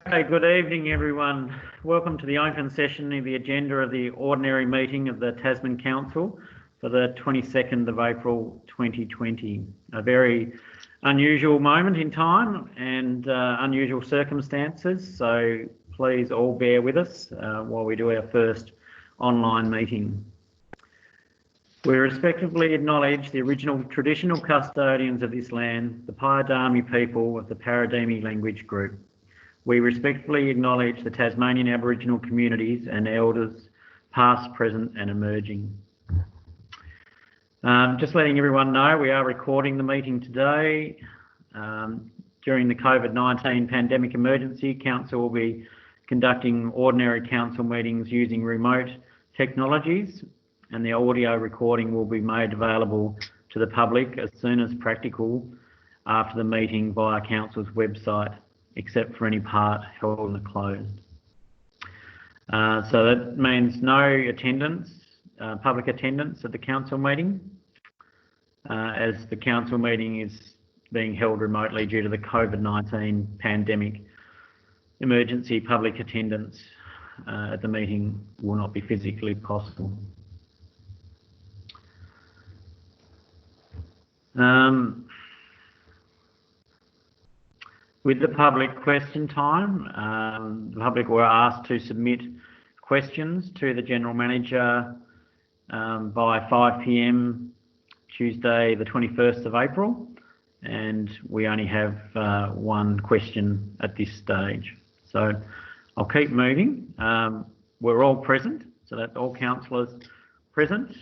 Okay, good evening everyone. Welcome to the open session of the agenda of the ordinary meeting of the Tasman Council for the 22nd of April 2020. A very unusual moment in time and unusual circumstances, so please all bear with us while we do our first online meeting. We respectfully acknowledge the original traditional custodians of this land, the Pyadami people of the Paradimi language group. We respectfully acknowledge the Tasmanian Aboriginal communities and elders, past, present and emerging. Just letting everyone know, we are recording the meeting today. During the COVID-19 pandemic emergency, Council will be conducting ordinary council meetings using remote technologies, and the audio recording will be made available to the public as soon as practical after the meeting via Council's website, except for any part held in the closed. So that means no attendance, public attendance at the council meeting, as the council meeting is being held remotely due to the COVID-19 pandemic emergency. Public attendance at the meeting will not be physically possible. With the public question time, the public were asked to submit questions to the General Manager by 5 p.m. Tuesday the 21st of April, and we only have one question at this stage. So I'll keep moving. We're all present, so that's all councillors present.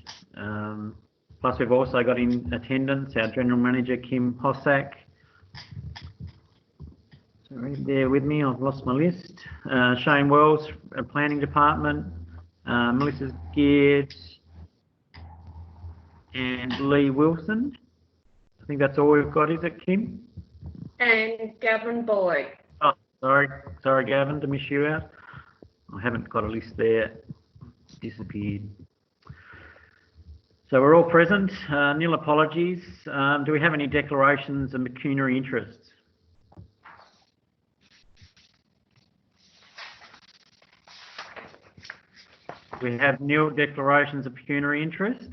Plus we've also got in attendance our General Manager, Kim Hossack. Sorry, bear with me, I've lost my list. Shane Wells, Planning Department, Melissa Geard and Lee Wilson. I think that's all we've got, is it, Kim? And Gavin Boyd. Oh, sorry Gavin, to miss you out. I haven't got a list there, it's disappeared. So we're all present, nil apologies. Do we have any declarations of pecuniary interests? We have nil declarations of pecuniary interest.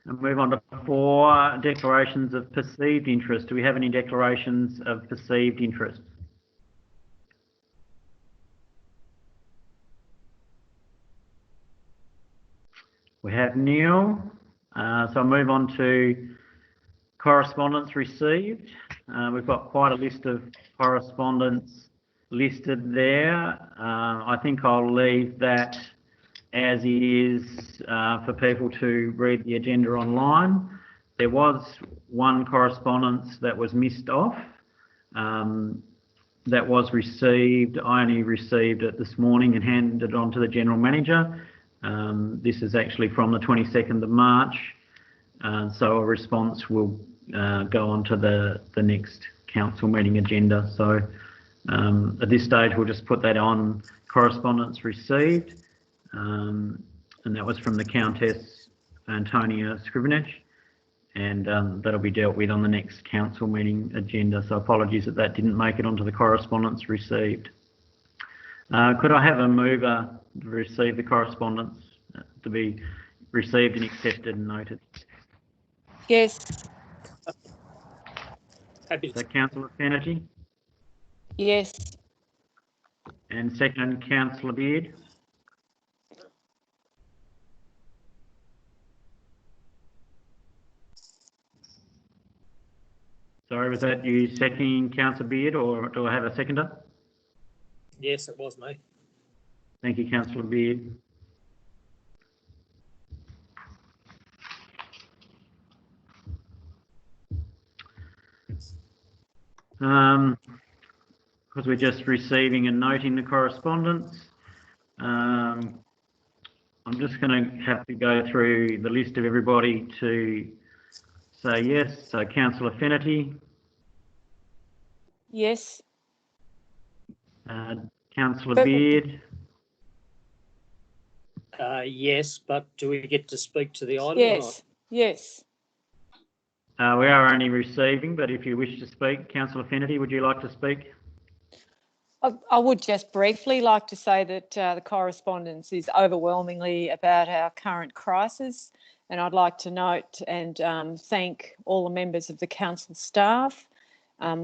And move on to 4 declarations of perceived interest. Do we have any declarations of perceived interest? We have nil. So I'll move on to correspondence received. We've got quite a list of correspondence listed there. I think I'll leave that as is for people to read the agenda online. There was one correspondence that was missed off that was received. I only received it this morning and handed it on to the General Manager. This is actually from the 22nd of March, so a response will go on to the next council meeting agenda. So at this stage we'll just put that on correspondence received. And that was from the Countess Antonia Scrivenage, and that'll be dealt with on the next council meeting agenda. So apologies that didn't make it onto the correspondence received. Could I have a mover to receive the correspondence to be received and accepted and noted? Yes. Is that Councillor Coonerty? Yes. And second, Councillor Beard? Sorry, was that you seconding Councillor Beard, or do I have a seconder? Yes, it was me. Thank you, Councillor Beard. Because we're just receiving and noting the correspondence, I'm just going to have to go through the list of everybody to say yes. So Councillor Finnerty. Yes. Councillor Beard. Yes, but do we get to speak to the item? Yes. Yes. We are only receiving, but if you wish to speak, Councillor Finnerty, would you like to speak? I would just briefly like to say that the correspondence is overwhelmingly about our current crisis, and I'd like to note and thank all the members of the council staff.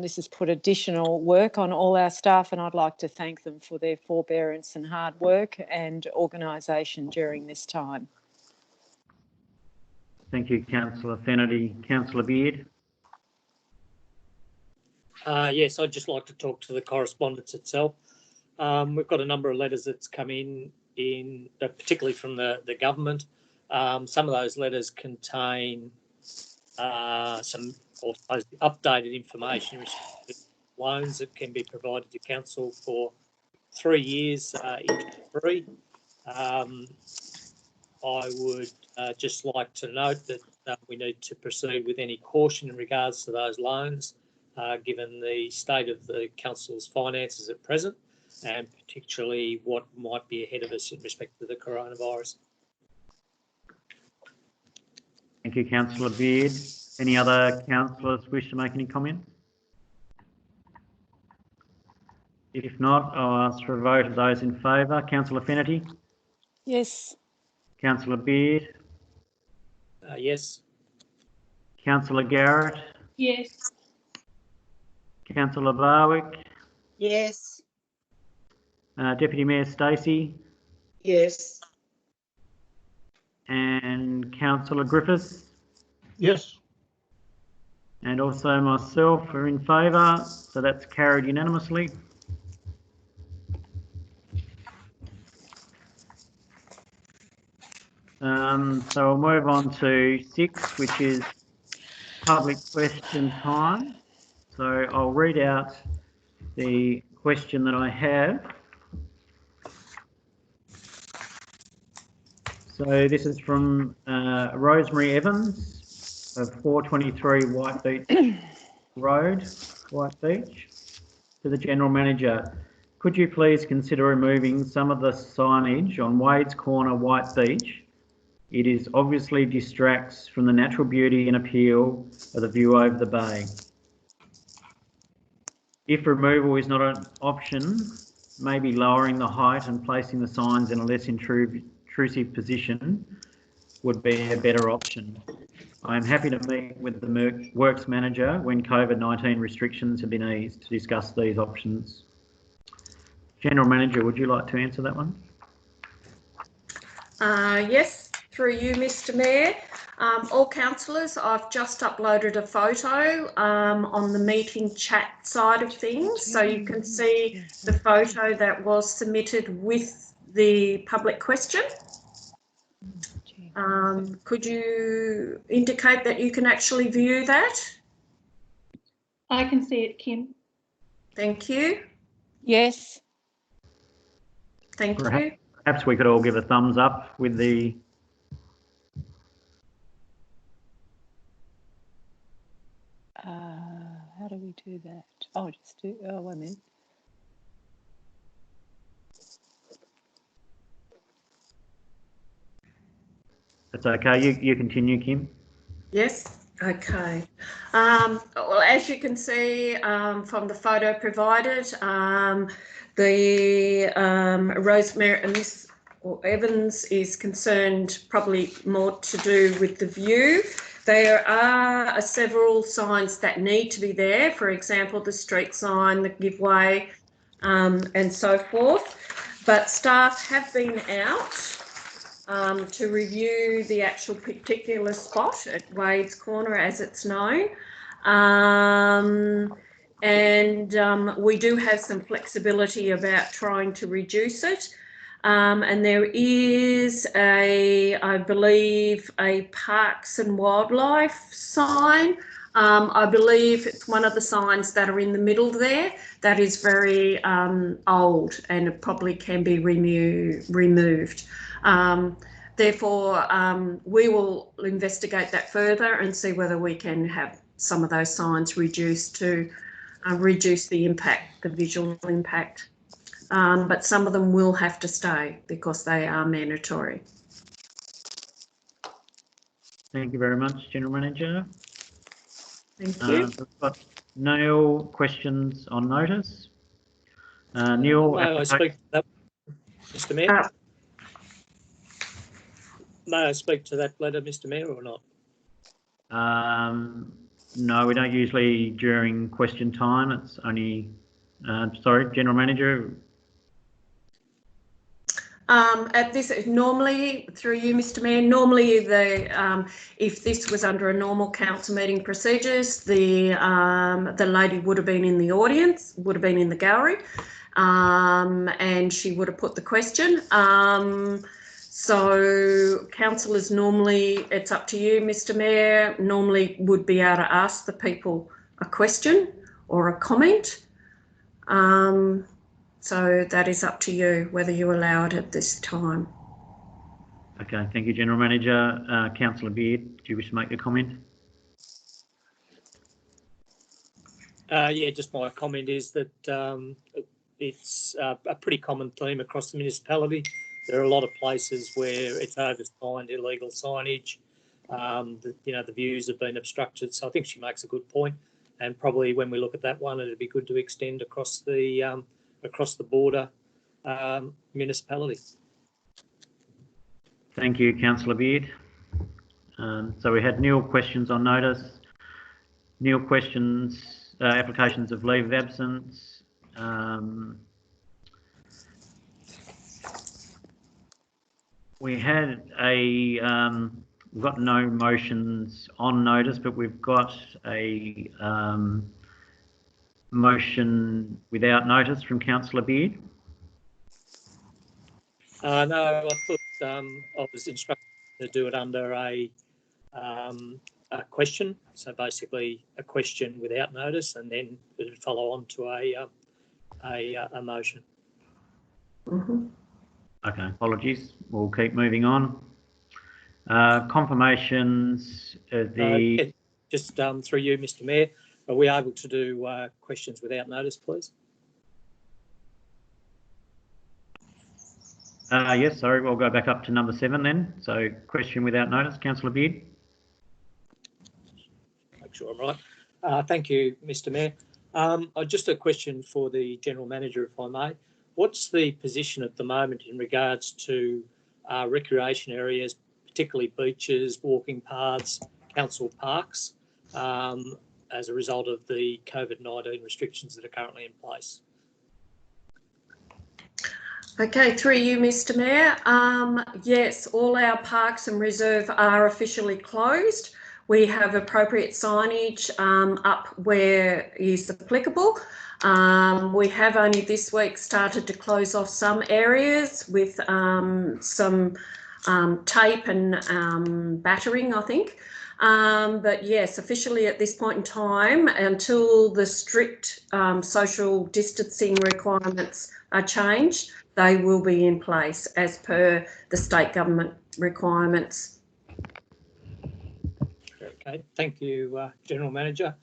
This has put additional work on all our staff, and I'd like to thank them for their forbearance and hard work and organisation during this time. Thank you, Councillor Fennerty. Councillor Beard. Yes, I'd just like to talk to the correspondence itself. We've got a number of letters that's come in particularly from the government. Some of those letters contain some updated information with loans that can be provided to council for 3 years interest-free. I would just like to note that we need to proceed with any caution in regards to those loans, given the state of the council's finances at present, and particularly what might be ahead of us in respect to the coronavirus. Thank you, Councillor Beard. Any other councillors wish to make any comments? If not, I'll ask for a vote of those in favour. Councillor Fennerty? Yes. Councillor Beard? Yes. Councillor Garrett? Yes. Councillor Barwick? Yes. Deputy Mayor Stacey? Yes. And Councillor Griffiths? Yes. And also myself are in favour, so that's carried unanimously. So we'll move on to 6, which is public question time. So I'll read out the question that I have. So this is from Rosemary Evans of 423 White Beach Road, White Beach, to the General Manager. Could you please consider removing some of the signage on Wade's Corner, White Beach? It is obviously distracts from the natural beauty and appeal of the view over the bay. If removal is not an option, maybe lowering the height and placing the signs in a less intrusive position would be a better option. I am happy to meet with the Works Manager when COVID-19 restrictions have been eased to discuss these options. General Manager, would you like to answer that one? Yes, through you, Mr. Mayor. All councillors, I've just uploaded a photo on the meeting chat side of things, so you can see the photo that was submitted with the public question. Could you indicate that you can actually view that? I can see it, Kim. Thank you. Yes. Thank you. Perhaps we could all give a thumbs up with the... How do we do that? Oh, just do, oh, wait a minute. That's okay. You continue, Kim. Yes. Okay. Well, as you can see from the photo provided, the Rosemary and Miss Evans is concerned probably more to do with the view. There are several signs that need to be there. For example, the street sign, the giveaway, and so forth. But staff have been out to review the actual particular spot at Wade's Corner, as it's known. We do have some flexibility about trying to reduce it. And there is I believe, a Parks and Wildlife sign. I believe it's one of the signs that are in the middle there that is very old and it probably can be removed. Therefore, we will investigate that further and see whether we can have some of those signs reduced to reduce the impact, the visual impact. But some of them will have to stay because they are mandatory. Thank you very much, General Manager. Thank you. We've got no questions on notice. Neil, May I speak to that, Mr Mayor? May I speak to that letter, Mr Mayor, or not? no, we don't usually during question time. It's only, sorry, General Manager. At this, normally, through you, Mr Mayor, normally if this was under a normal council meeting procedures, the lady would have been in the audience, would have been in the gallery, and she would have put the question. So councillors normally, it's up to you, Mr Mayor, normally would be able to ask the people a question or a comment. So that is up to you whether you allow it at this time. Okay, thank you, General Manager. Councillor Beard, do you wish to make a comment? Yeah, just my comment is that it's a pretty common theme across the municipality. There are a lot of places where it's oversigned, illegal signage. The views have been obstructed. So I think she makes a good point. And probably when we look at that one, it'd be good to extend across the border municipality. Thank you, Councillor Beard. So we had Neil questions on notice. Neil questions, applications of leave of absence. We had we've got no motions on notice, but we've got a motion without notice from Councillor Beard. No, I thought I was instructed to do it under a question. So basically a question without notice, and then it would follow on to a motion. Mm-hmm. Okay, apologies. We'll keep moving on. Confirmations of the... Just through you, Mr Mayor, are we able to do questions without notice, please? Yes, sorry, we'll go back up to number 7 then. So question without notice, Councillor Beard. Make sure I'm right. Thank you, Mr Mayor. Just a question for the General Manager, if I may. What's the position at the moment in regards to recreation areas, particularly beaches, walking paths, council parks, as a result of the COVID-19 restrictions that are currently in place? Okay, through you, Mr Mayor. Yes, all our parks and reserve are officially closed. We have appropriate signage up where is applicable. We have only this week started to close off some areas with some tape and battering, I think. But yes, officially at this point in time, until the strict social distancing requirements are changed, they will be in place as per the state government requirements. Okay, thank you, General Manager.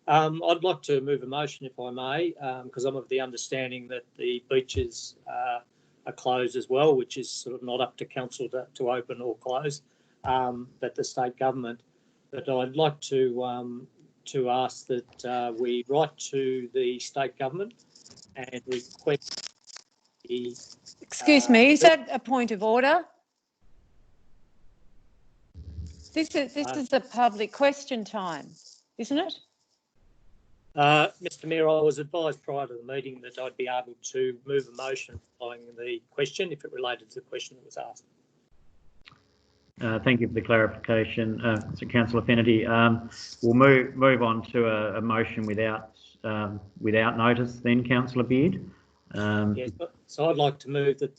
I'd like to move a motion, if I may, because I'm of the understanding that the beaches are closed as well, which is sort of not up to council to open or close, but the state government. But I'd like to ask that we write to the state government and request the... Excuse me, is that a point of order? This is a public question time, isn't it? Mr Mayor, I was advised prior to the meeting that I'd be able to move a motion following the question if it related to the question that was asked. Thank you for the clarification, Councillor Finnerty. We'll move on to a motion without notice then, Councillor Beard. Yes, so I'd like to move that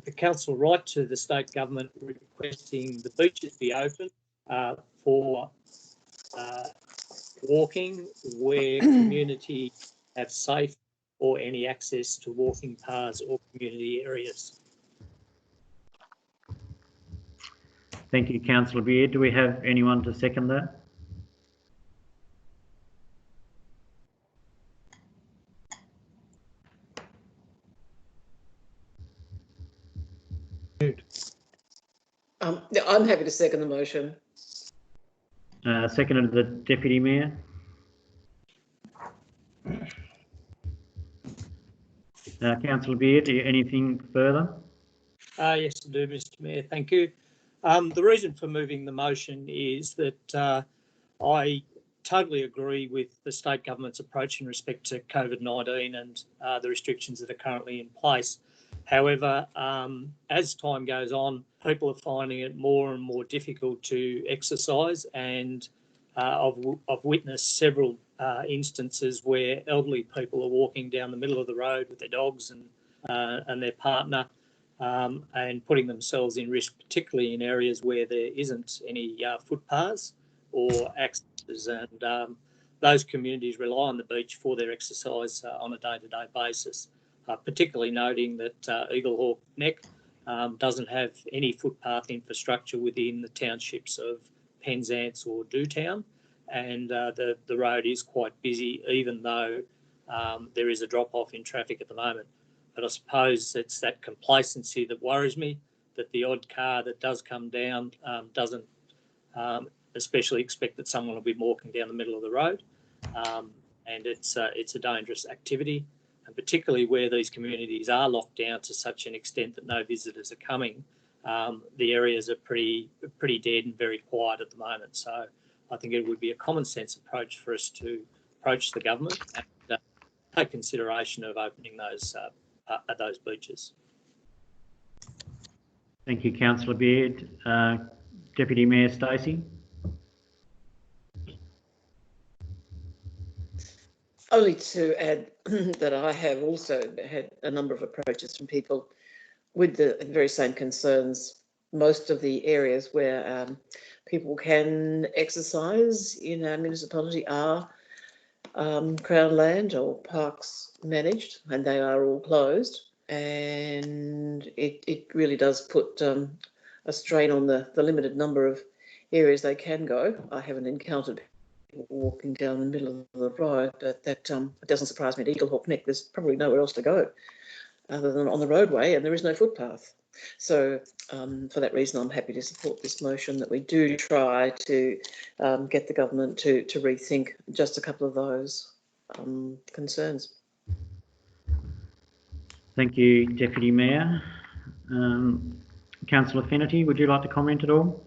the council write to the state government requesting the beaches be open for walking where community have safe or any access to walking paths or community areas. Thank you, Councillor Beard. Do we have anyone to second that? I'm happy to second the motion. Seconded the Deputy Mayor. Councillor Beard, anything further? Yes, I do, Mr. Mayor. Thank you. The reason for moving the motion is that I totally agree with the state government's approach in respect to COVID-19 and the restrictions that are currently in place. However, as time goes on, people are finding it more and more difficult to exercise, and I've witnessed several instances where elderly people are walking down the middle of the road with their dogs and their partner, and putting themselves in risk, particularly in areas where there isn't any footpaths or accesses, and those communities rely on the beach for their exercise on a day-to-day basis, particularly noting that Eaglehawk Neck doesn't have any footpath infrastructure within the townships of Penzance or Dewtown, and the road is quite busy, even though there is a drop-off in traffic at the moment. But I suppose it's that complacency that worries me, that the odd car that does come down doesn't especially expect that someone will be walking down the middle of the road, and it's a dangerous activity, and particularly where these communities are locked down to such an extent that no visitors are coming. The areas are pretty dead and very quiet at the moment. So I think it would be a common sense approach for us to approach the government and take consideration of opening those beaches. Thank you, Councillor Beard. Deputy Mayor Stacey. Only to add that I have also had a number of approaches from people with the very same concerns. Most of the areas where people can exercise in our municipality are Crown land or parks managed, and they are all closed. And it really does put a strain on the limited number of areas they can go. I haven't encountered people walking down the middle of the road, but that it doesn't surprise me. At Eaglehawk Neck, there's probably nowhere else to go other than on the roadway, and there is no footpath. So for that reason, I'm happy to support this motion that we do try to get the government to rethink just a couple of those concerns. Thank you, Deputy Mayor. Councillor Finnerty, would you like to comment at all?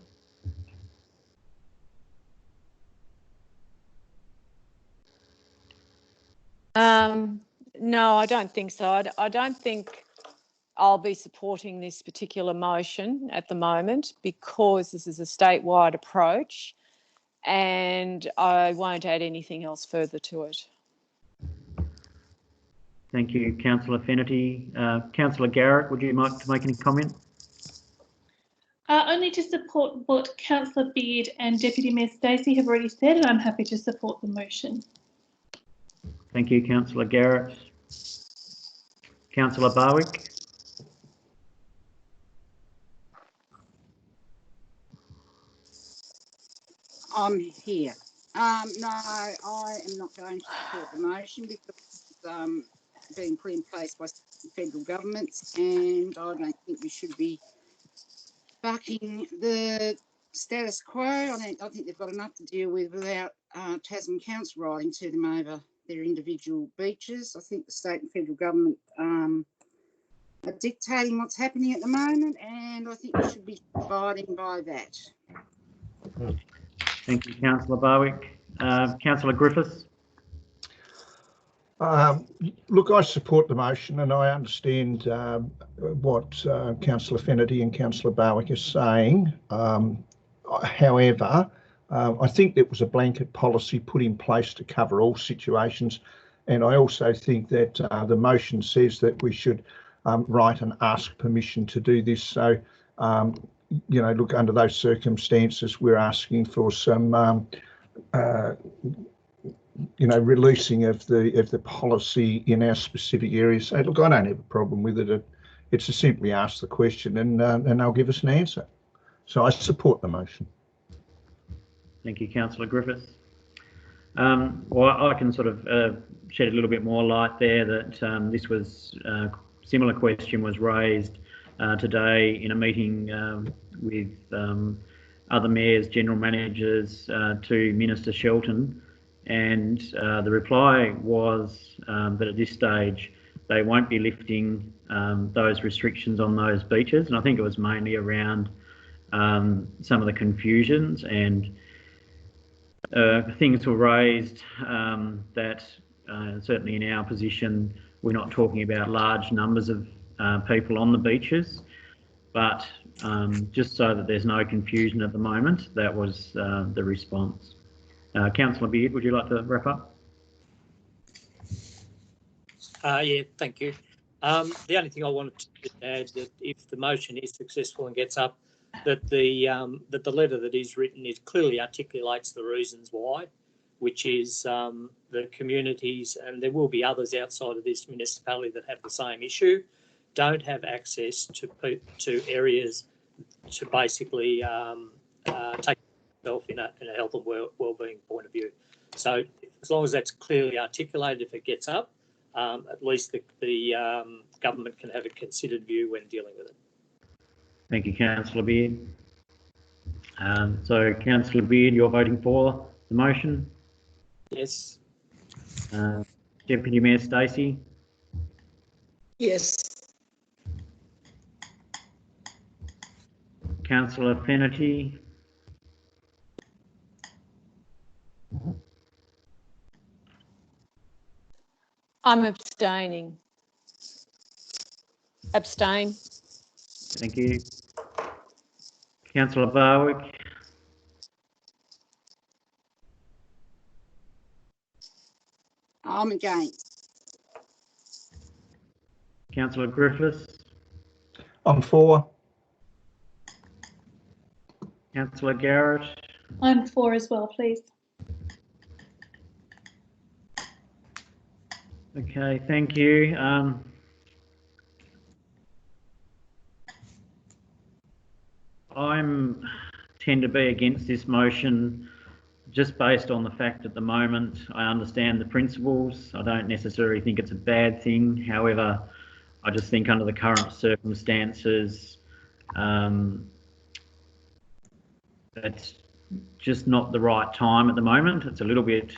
No, I don't think so. I don't think I'll be supporting this particular motion at the moment because this is a statewide approach, and I won't add anything else further to it. Thank you, Councillor Finnerty. Councillor Garrett, would you like to make any comment? Only to support what Councillor Beard and Deputy Mayor Stacey have already said, and I'm happy to support the motion. Thank you, Councillor Garrett. Councillor Barwick. I'm here. No, I am not going to support the motion because it's being put in place by federal governments, and I don't think we should be bucking the status quo. I think they've got enough to deal with without Tasman Council writing to them over their individual beaches. I think the state and federal government are dictating what's happening at the moment, and I think we should be abiding by that. Thank you, Councillor Barwick. Councillor Griffiths. Look, I support the motion, and I understand what Councillor Finnerty and Councillor Barwick are saying. However, I think it was a blanket policy put in place to cover all situations, and I also think that the motion says that we should write and ask permission to do this. So, you know, look, under those circumstances, we're asking for some you know, releasing of the policy in our specific areas. So look, I don't have a problem with it. It's to simply ask the question and they'll give us an answer. So I support the motion. Thank you, Councillor Griffiths. Well, I can sort of shed a little bit more light there that this was similar question was raised today in a meeting with other mayors, general managers to Minister Shelton. And the reply was that at this stage, they won't be lifting those restrictions on those beaches. And I think it was mainly around some of the confusions, and things were raised that certainly in our position, we're not talking about large numbers of people on the beaches, but just so that there's no confusion at the moment, that was the response. Councillor Beard, would you like to wrap up? Yeah, thank you. The only thing I wanted to add that if the motion is successful and gets up, that the letter that is written clearly articulates the reasons why, which is the communities, and there will be others outside of this municipality that have the same issue, don't have access to areas to basically take itself in a health and wellbeing point of view. So as long as that's clearly articulated, if it gets up, at least the government can have a considered view when dealing with it. Thank you, Councillor Beard. So, Councillor Beard, you're voting for the motion? Yes. Deputy Mayor Stacey? Yes. Councillor Finnerty? I'm abstaining. Abstain. Thank you. Councillor Barwick? I'm against. Councillor Griffiths? I'm for. Councillor Garrett? I'm for as well, please. Okay, thank you. I'm tend to be against this motion just based on the fact at the moment I understand the principles. I don't necessarily think it's a bad thing. However, I just think under the current circumstances, it's just not the right time at the moment. It's a little bit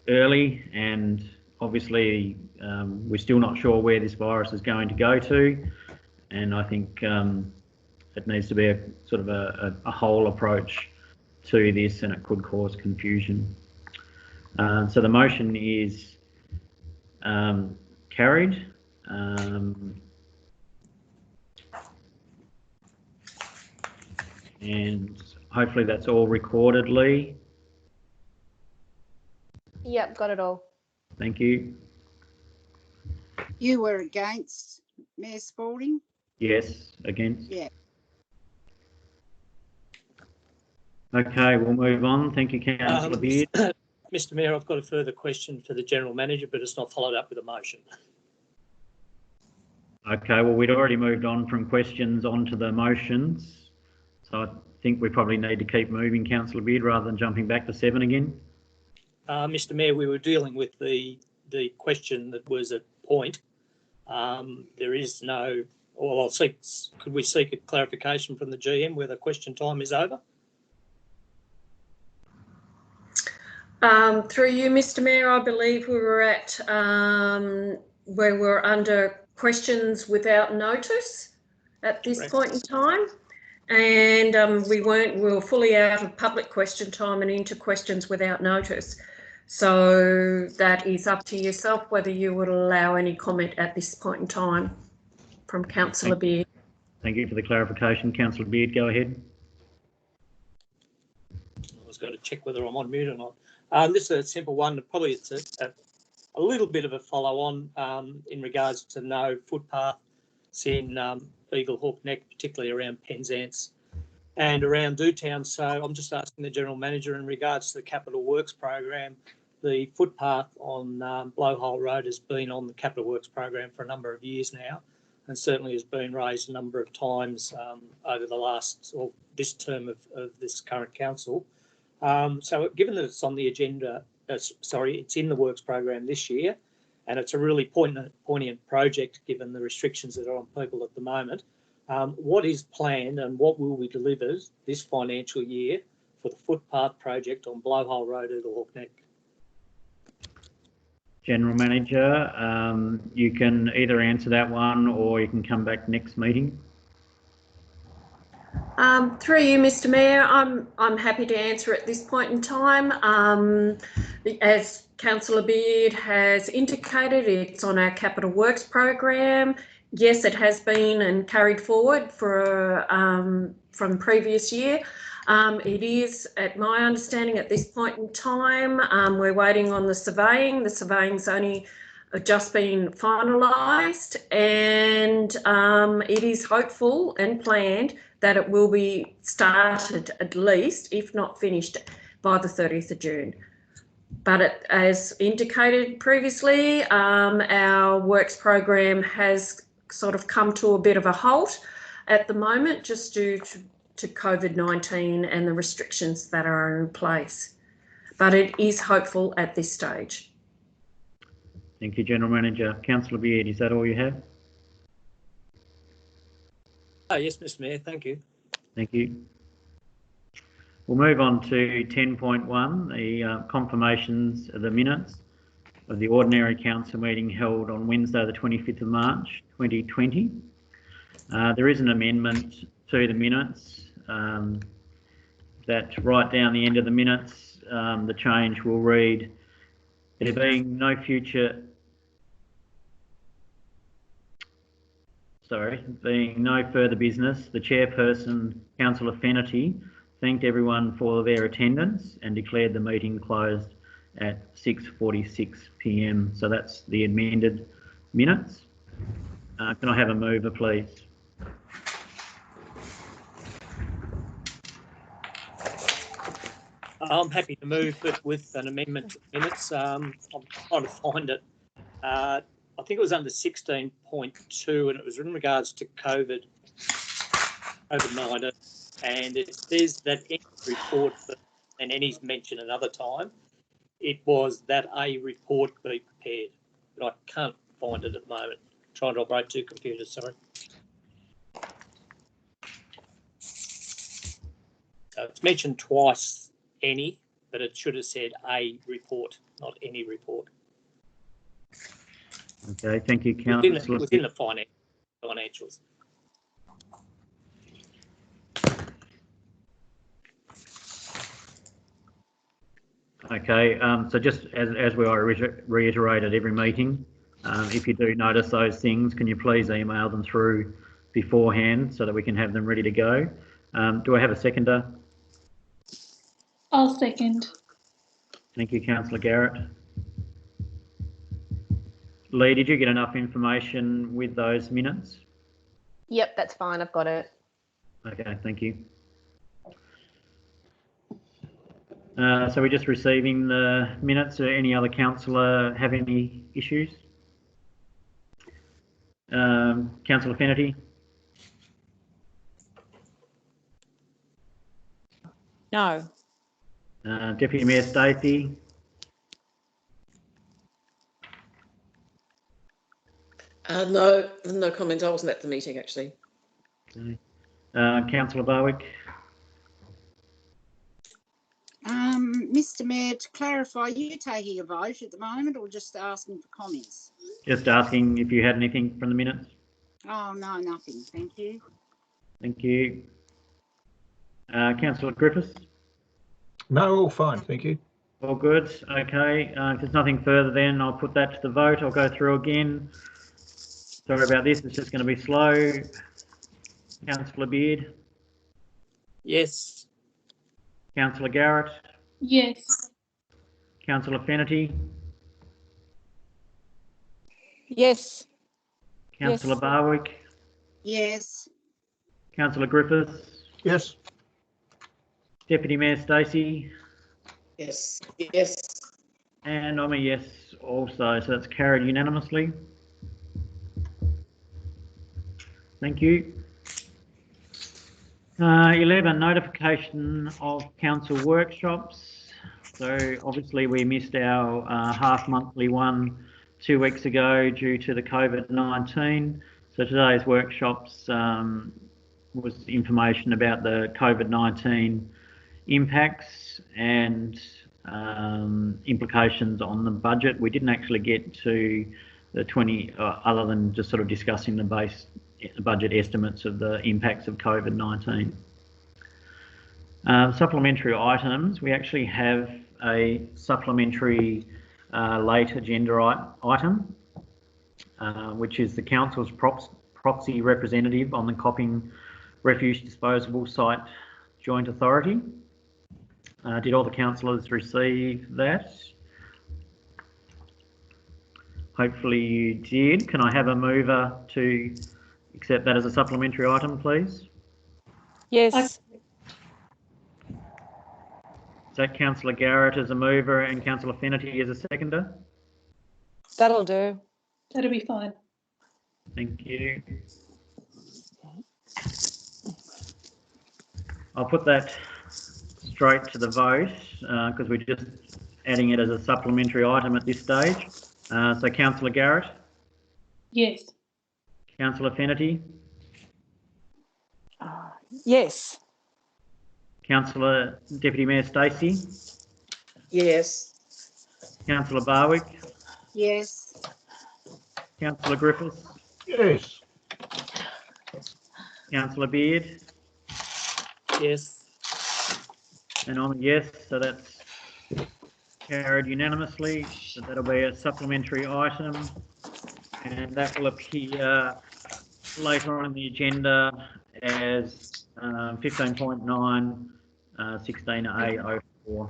early, and obviously we're still not sure where this virus is going to go to, and I think it needs to be a sort of a whole approach to this, and it could cause confusion. So the motion is carried. And hopefully that's all recorded, Lee. Yep, got it all. Thank you. You were against, Mayor Spalding? Yes, against. Yeah. Okay, we'll move on. Thank you, Councillor Beard. Mr Mayor, I've got a further question for the General Manager, but it's not followed up with a motion. Okay, well, we'd already moved on from questions onto the motions, so I think we probably need to keep moving, Councillor Beard, rather than jumping back to 7 again. Mr Mayor, we were dealing with the question that was at point. There is no, well, could we seek a clarification from the GM whether question time is over? Through you, Mr Mayor, I believe we were at where we're under questions without notice at this Correct. point in time, and we were fully out of public question time and into questions without notice. So that is up to yourself whether you would allow any comment at this point in time from Councillor Beard. Thank you for the clarification. Councillor Beard, go ahead. I was going to check whether I'm on mute or not. This is a simple one. Probably it's a little bit of a follow-on in regards to no footpaths in Eagle Hawk Neck, particularly around Penzance and around Dewtown. So I'm just asking the General Manager in regards to the Capital Works program. The footpath on Blowhole Road has been on the Capital Works program for a number of years now, and certainly has been raised a number of times over the last, or this term of this current council. So given that it's on the agenda, it's in the works program this year, and it's a really poignant project given the restrictions that are on people at the moment. What is planned and what will be delivered this financial year for the footpath project on Blowhole Road at Hawk Neck? General Manager. You can either answer that one or you can come back next meeting. Through you, Mr. Mayor, I'm happy to answer at this point in time. As Councillor Beard has indicated, it's on our capital works program. Yes, it has been and carried forward for from previous year. It is, at my understanding, at this point in time, we're waiting on the surveying. The surveying's only just been finalised, and it is hopeful and planned that it will be started at least, if not finished, by the 30th of June. But as indicated previously, our works program has sort of come to a bit of a halt at the moment, just due to COVID-19 and the restrictions that are in place. But it is hopeful at this stage. Thank you, General Manager. Councillor Beard, is that all you have? Yes, Mr. Mayor, thank you. Thank you. We'll move on to 10.1, the confirmations of the minutes of the ordinary council meeting held on Wednesday, the 25th of March, 2020. There is an amendment to the minutes that right down the end of the minutes, the change will read, there being no further business, the chairperson, Councillor Fennerty, thanked everyone for their attendance and declared the meeting closed at 6:46 p.m. So that's the amended minutes. Can I have a mover, please? I'm happy to move it with an amendment to minutes. I'm trying to find it. I think it was under 16.2 and it was in regards to COVID-19, and it says that any report, and any's mentioned another time, it was that a report be prepared, but I can't find it at the moment. I'm trying to operate two computers, sorry. So it's mentioned twice, any, but it should have said a report, not any report. Okay, thank you, Councillor. Within the financials. Okay, so just as we are reiterated every meeting, if you do notice those things, can you please email them through beforehand so that we can have them ready to go? Do I have a seconder? I'll second. Thank you, Councillor Garrett. Lee, did you get enough information with those minutes? Yep, that's fine. I've got it. Okay, thank you. So we're just receiving the minutes. Any other councillor have any issues? Councillor Fennerty? No. Deputy Mayor Stacey? No comment. I wasn't at the meeting, actually. Okay. Councillor Barwick? Mr. Mayor, to clarify, are you taking a vote at the moment or just asking for comments? Just asking if you had anything from the minutes. Oh, no, nothing. Thank you. Thank you. Councillor Griffiths? No, all fine, thank you. All good. Okay. If there's nothing further, then I'll put that to the vote. I'll go through again. Sorry about this. It's just going to be slow. Councillor Beard? Yes. Councillor Garrett? Yes. Councillor Fennerty? Yes. Councillor Yes. Barwick? Yes. Councillor Griffiths? Yes. Deputy Mayor Stacey? Yes. Yes. And I'm a yes also, so that's carried unanimously. Thank you. 11, notification of council workshops. So obviously we missed our half monthly one 2 weeks ago due to the COVID-19. So today's workshops was information about the COVID-19 impacts and implications on the budget. We didn't actually get to the 20, other than just sort of discussing the budget estimates of the impacts of COVID-19. Supplementary items, we actually have a supplementary late agenda item, which is the council's proxy representative on the Copping Refuse Disposal Site Joint Authority. Did all the councillors receive that? Hopefully you did. Can I have a mover to accept that as a supplementary item, please? Yes. Is that Councillor Garrett as a mover and Councillor Finnerty as a seconder? That'll do. That'll be fine. Thank you. I'll put that straight to the vote because we're just adding it as a supplementary item at this stage. So Councillor Garrett? Yes. Councillor Finnerty? Yes. Councillor Deputy Mayor Stacey? Yes. Councillor Barwick? Yes. Councillor Griffiths? Yes. Councillor Beard? Yes. And I'm a yes, so that's carried unanimously. So that'll be a supplementary item, and that will appear later on in the agenda as 15.9 16A04.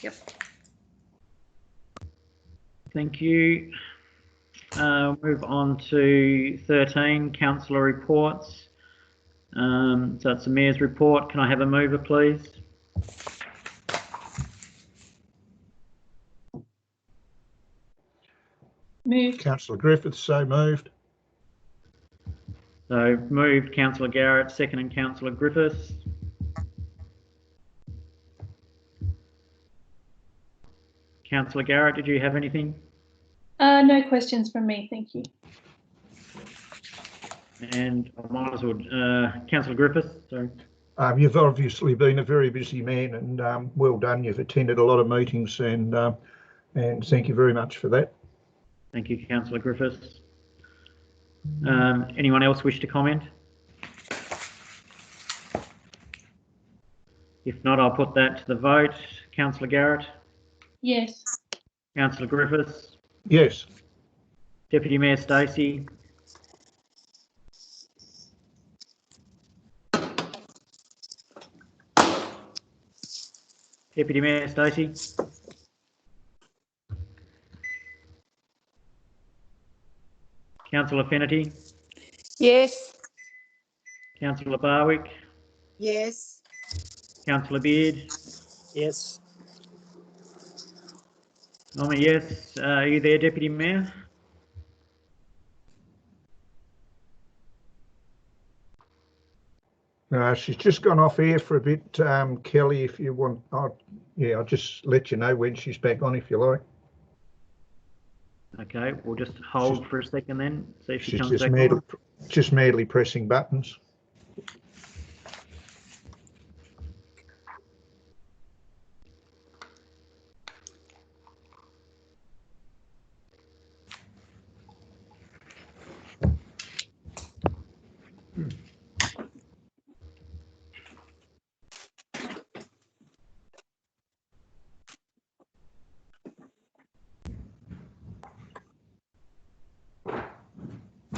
Yep. Thank you. Move on to 13, councillor reports. So it's the Mayor's report. Can I have a mover, please? Moved. Councillor Griffiths, so moved. So moved Councillor Garrett, second and Councillor Griffiths. Councillor Garrett, did you have anything? No questions from me, thank you. And I might as well, Councillor Griffiths, sorry. You've obviously been a very busy man, and well done. You've attended a lot of meetings, and thank you very much for that. Thank you, Councillor Griffiths. Anyone else wish to comment? If not, I'll put that to the vote. Councillor Garrett? Yes. Councillor Griffiths? Yes. Deputy Mayor Stacey? Deputy Mayor Stacey? Councillor Finnerty? Yes. Councillor Barwick? Yes. Councillor Beard? Yes. I'm a yes. Are you there, Deputy Mayor? She's just gone off air for a bit, Kelly, if you want. I'll just let you know when she's back on, if you like. Okay, we'll just hold for a second then, see if she She's comes just back on. madly pressing buttons.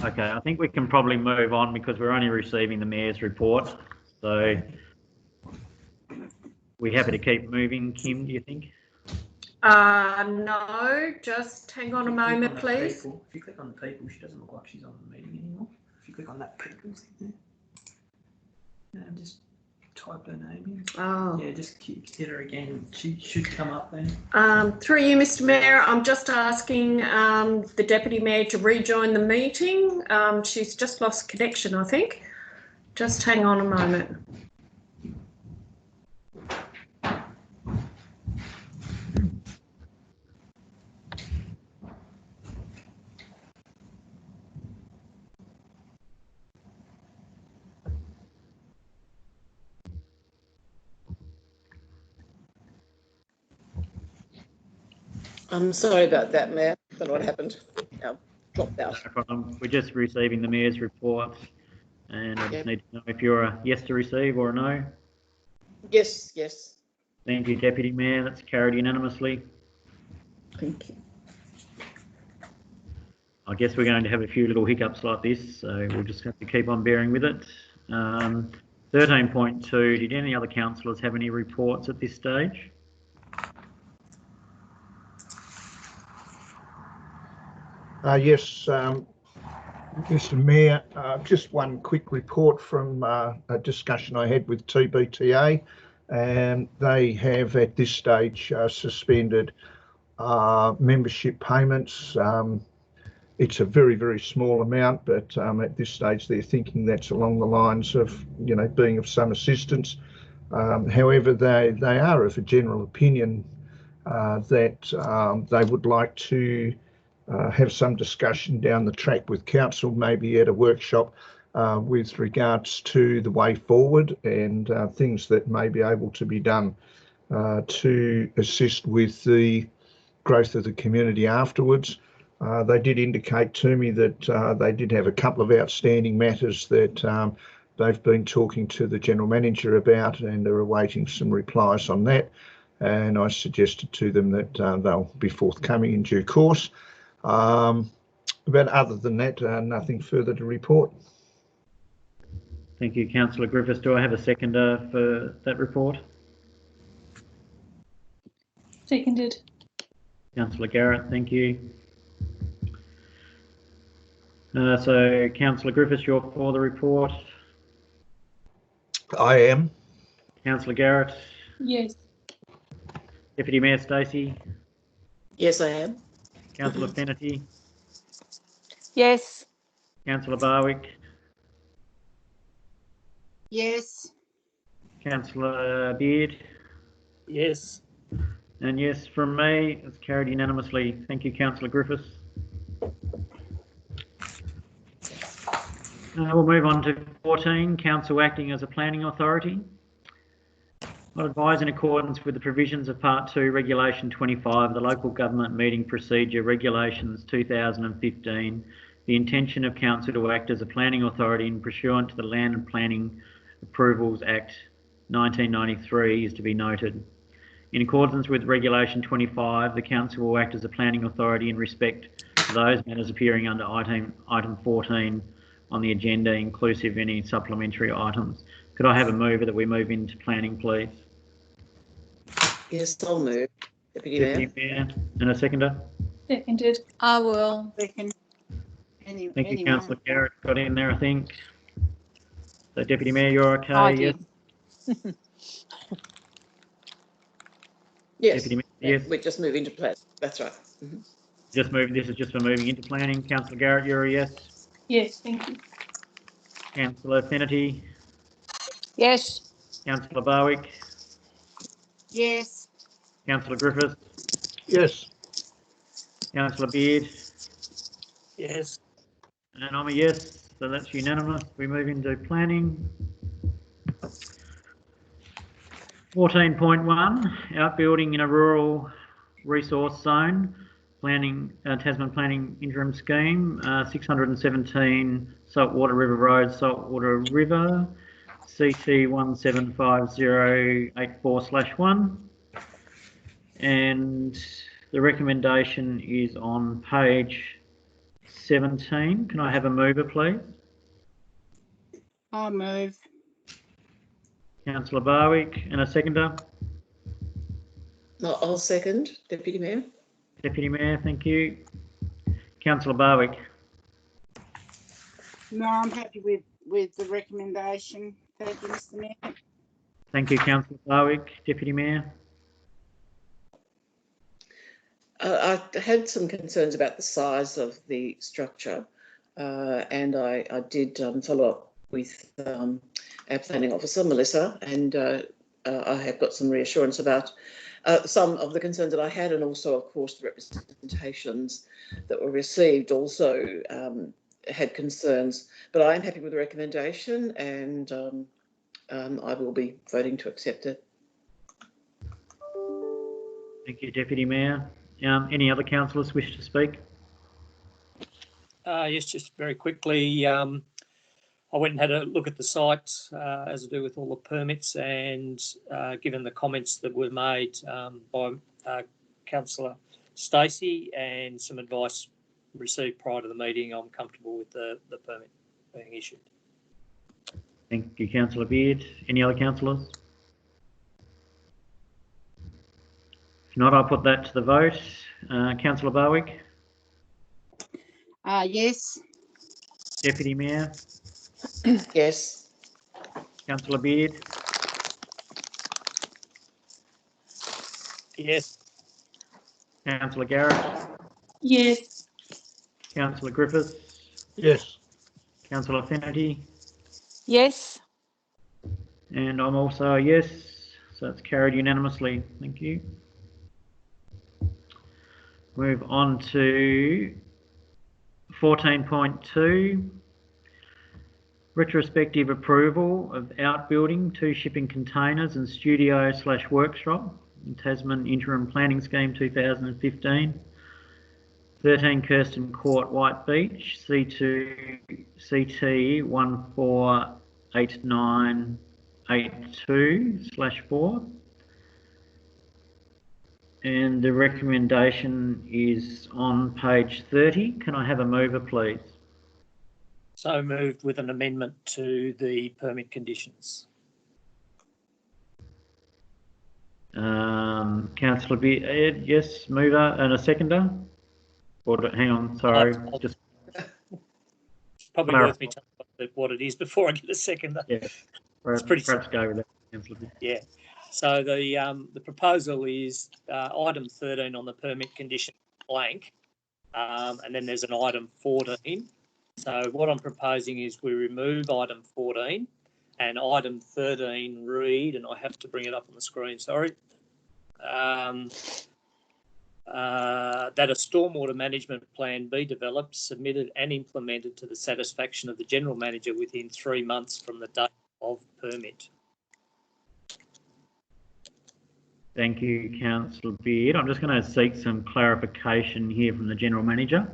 Okay, I think we can probably move on because we're only receiving the Mayor's report. So we're happy to keep moving. Kim, do you think? No, just hang on a moment, please. If you click on the people, she doesn't look like she's on the meeting anymore. If you click on that people thing there, and just type her name in. Oh. Yeah, just hit her again. She should come up then. Through you, Mr. Mayor, I'm just asking the Deputy Mayor to rejoin the meeting. She's just lost connection, I think. Just hang on a moment. I'm sorry about that, Mayor. Don't know what happened. Dropped out. No problem. We're just receiving the Mayor's report, and I just Yep. need to know if you're a yes to receive or a no. Yes, yes. Thank you, Deputy Mayor. That's carried unanimously. Thank you. I guess we're going to have a few little hiccups like this, so we'll just have to keep on bearing with it. 13.2, did any other councillors have any reports at this stage? Yes, Mr Mayor, just one quick report from a discussion I had with TBTA, and they have at this stage suspended membership payments. It's a very, very small amount, but at this stage they're thinking that's along the lines of, you know, being of some assistance. However, they are of a general opinion that they would like to have some discussion down the track with council, maybe at a workshop with regards to the way forward and things that may be able to be done to assist with the growth of the community afterwards. They did indicate to me that they did have a couple of outstanding matters that they've been talking to the General Manager about and are awaiting some replies on that. And I suggested to them that they'll be forthcoming in due course. But other than that, nothing further to report. Thank you, Councillor Griffiths. Do I have a seconder for that report? Seconded. Councillor Garrett, thank you. So, Councillor Griffiths, you're for the report? I am. Councillor Garrett? Yes. Deputy Mayor Stacey? Yes, I am. Councillor Finnerty? Yes. Councillor Barwick? Yes. Councillor Beard? Yes. And yes from me. It's carried unanimously. Thank you, Councillor Griffiths. We'll move on to 14, Council acting as a planning authority. I advise in accordance with the provisions of Part 2, Regulation 25 of the Local Government Meeting Procedure Regulations 2015, the intention of Council to act as a planning authority in pursuant to the Land and Planning Approvals Act 1993 is to be noted. In accordance with Regulation 25, the Council will act as a planning authority in respect to those matters appearing under item 14 on the agenda, inclusive of any supplementary items. Could I have a mover that we move into planning, please? Yes, I'll move. Deputy Mayor. Deputy Mayor, and a seconder? Seconded. I will. Second. Thank you, Anyone. Councillor Garrett. Got in there, I think. So, Deputy Mayor, you're okay? I Yes. did. Yes. Deputy Mayor, Yeah, yes. we're just moving to plan. That's right. Just move. This is just for moving into planning. Councillor Garrett, you're a yes. Yes, thank you. Councillor Finnerty. Yes. Councillor Barwick. Yes. Councillor Griffiths. Yes. Councillor Beard. Yes. And I'm a yes, so that's unanimous. We move into planning. 14.1, outbuilding in a rural resource zone, planning, Tasman Planning Interim Scheme, 617 Saltwater River Road, Saltwater River, CT 175084/1. And the recommendation is on page 17. Can I have a mover, please? I'll move. Councillor Barwick, and a seconder? No, I'll second, Deputy Mayor. Deputy Mayor, thank you. Councillor Barwick. No, I'm happy with the recommendation. Thank you, Mr Mayor. Thank you, Councillor Barwick. Deputy Mayor. I had some concerns about the size of the structure, and I did follow up with our planning officer, Melissa, and I have got some reassurance about some of the concerns that I had, and also, of course, the representations that were received also had concerns. But I am happy with the recommendation, and I will be voting to accept it. Thank you, Deputy Mayor. Any other councillors wish to speak? Yes, just very quickly. I went and had a look at the site, as I do with all the permits, and given the comments that were made by Councillor Stacey and some advice received prior to the meeting, I'm comfortable with the permit being issued. Thank you, Councillor Beard. Any other councillors? If not, I'll put that to the vote. Councillor Barwick? Yes. Deputy Mayor? Yes. Councillor Beard? Yes. Councillor Garrett? Yes. Councillor Griffiths? Yes. Councillor Finnerty? Yes. And I'm also a yes, so it's carried unanimously. Thank you. Move on to 14.2. Retrospective approval of outbuilding 2 shipping containers and studio/workshop in Tasman Interim Planning Scheme 2015. 13 Kirsten Court, White Beach, C2 CT 148982/4. And the recommendation is on page 30. Can I have a mover, please? So moved with an amendment to the permit conditions. Councillor Beard, yes, mover, and a seconder? Or hang on, sorry, just Probably clarify. worth me telling what it is before I get a seconder. Yeah, It's pretty perhaps go with that, Councillor Beard. Yeah. So the proposal is item 13 on the permit condition blank, and then there's an item 14. So what I'm proposing is we remove item 14 and item 13 read, and I have to bring it up on the screen, sorry, that a stormwater management plan be developed, submitted and implemented to the satisfaction of the General Manager within 3 months from the date of permit. Thank you, Councillor Beard. I'm just going to seek some clarification here from the General Manager.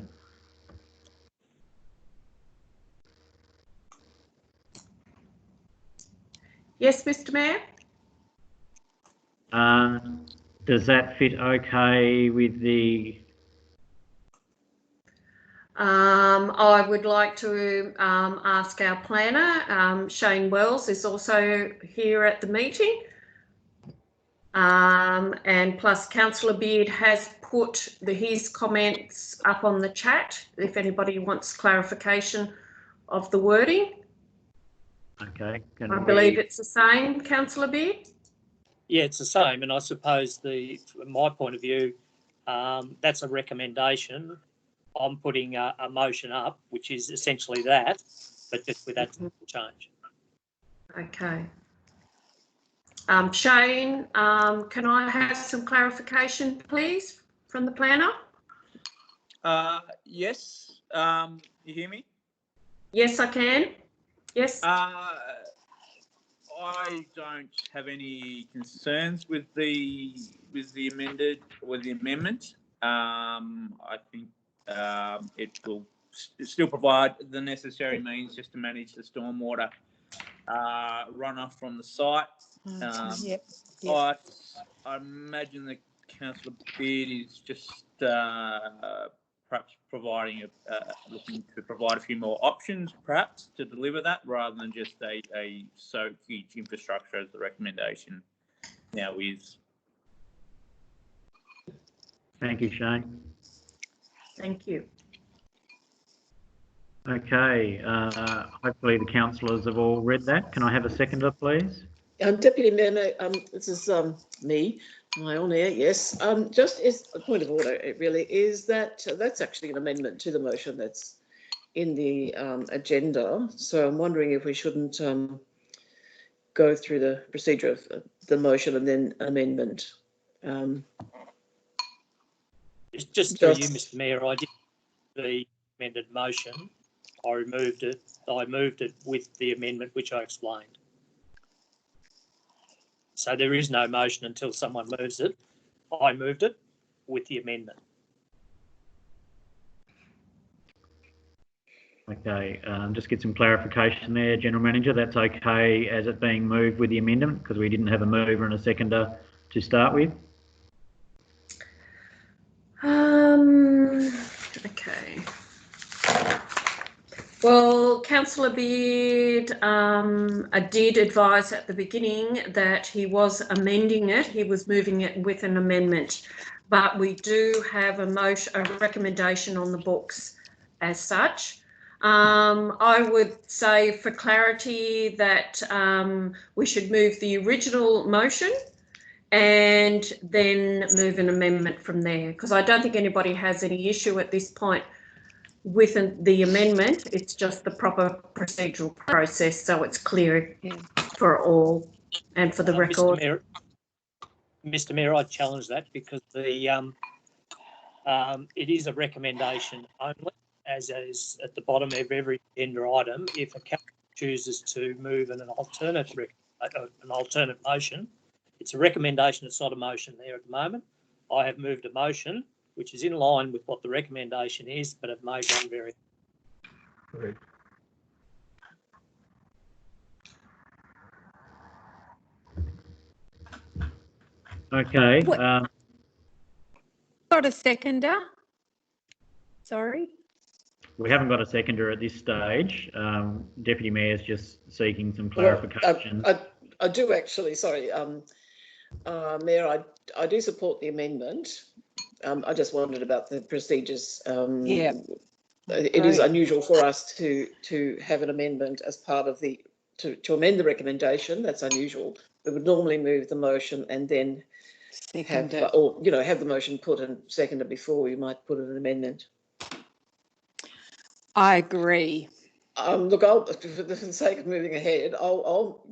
Yes, Mr Mayor? Does that fit okay with the... I would like to ask our planner, Shane Wells is also here at the meeting. And plus Councillor Beard has put his comments up on the chat if anybody wants clarification of the wording. Okay. I believe it's the same, Councillor Beard? Yeah, it's the same, and I suppose from my point of view, that's a recommendation. I'm putting a motion up, which is essentially that, but just with that change. Okay. Shane, can I have some clarification, please, from the planner? Yes. You hear me? Yes, I can. Yes. I don't have any concerns with the amendment. I think it will still provide the necessary means just to manage the stormwater runoff from the site. Yep. But I imagine that Councillor Beard is just perhaps looking to provide a few more options, perhaps, to deliver that, rather than just a so huge infrastructure as the recommendation now is. Thank you, Shane. Thank you. Okay, hopefully the councillors have all read that. Can I have a seconder, please? Deputy Mayor, this is me, my on air, yes. Just as a point of order, it really is that that's actually an amendment to the motion that's in the agenda. So I'm wondering if we shouldn't go through the procedure of the motion and then amendment. Just through you, Mr Mayor, I did the amended motion. I removed it. I moved it with the amendment which I explained. So there is no motion until someone moves it. I moved it. with the amendment. Okay, just get some clarification there, General Manager. That's okay as it being moved with the amendment because we didn't have a mover and a seconder to start with. Okay. Well, Councillor Beard did advise at the beginning that he was amending it. He was moving it with an amendment, but we do have a recommendation on the books as such. I would say for clarity that we should move the original motion and then move an amendment from there, because I don't think anybody has any issue at this point with the amendment. It's just the proper procedural process, so it's clear for all and for the record. Mr. Mayor, I challenge that because the it is a recommendation only, as is at the bottom of every agenda item. If a council chooses to move an alternate motion, it's a recommendation. It's not a motion there at the moment. I have moved a motion which is in line with what the recommendation is, but have made one variation. Correct. Okay. Got a seconder? Sorry. We haven't got a seconder at this stage. Deputy Mayor's just seeking some clarification. Well, I do actually, sorry, Mayor, I do support the amendment. I just wondered about the procedures. Yeah. It is unusual for us to have an amendment as part of the, to amend the recommendation. That's unusual. We would normally move the motion and then have the motion put and seconded before we might put an amendment. I agree. Look, for the sake of moving ahead, well,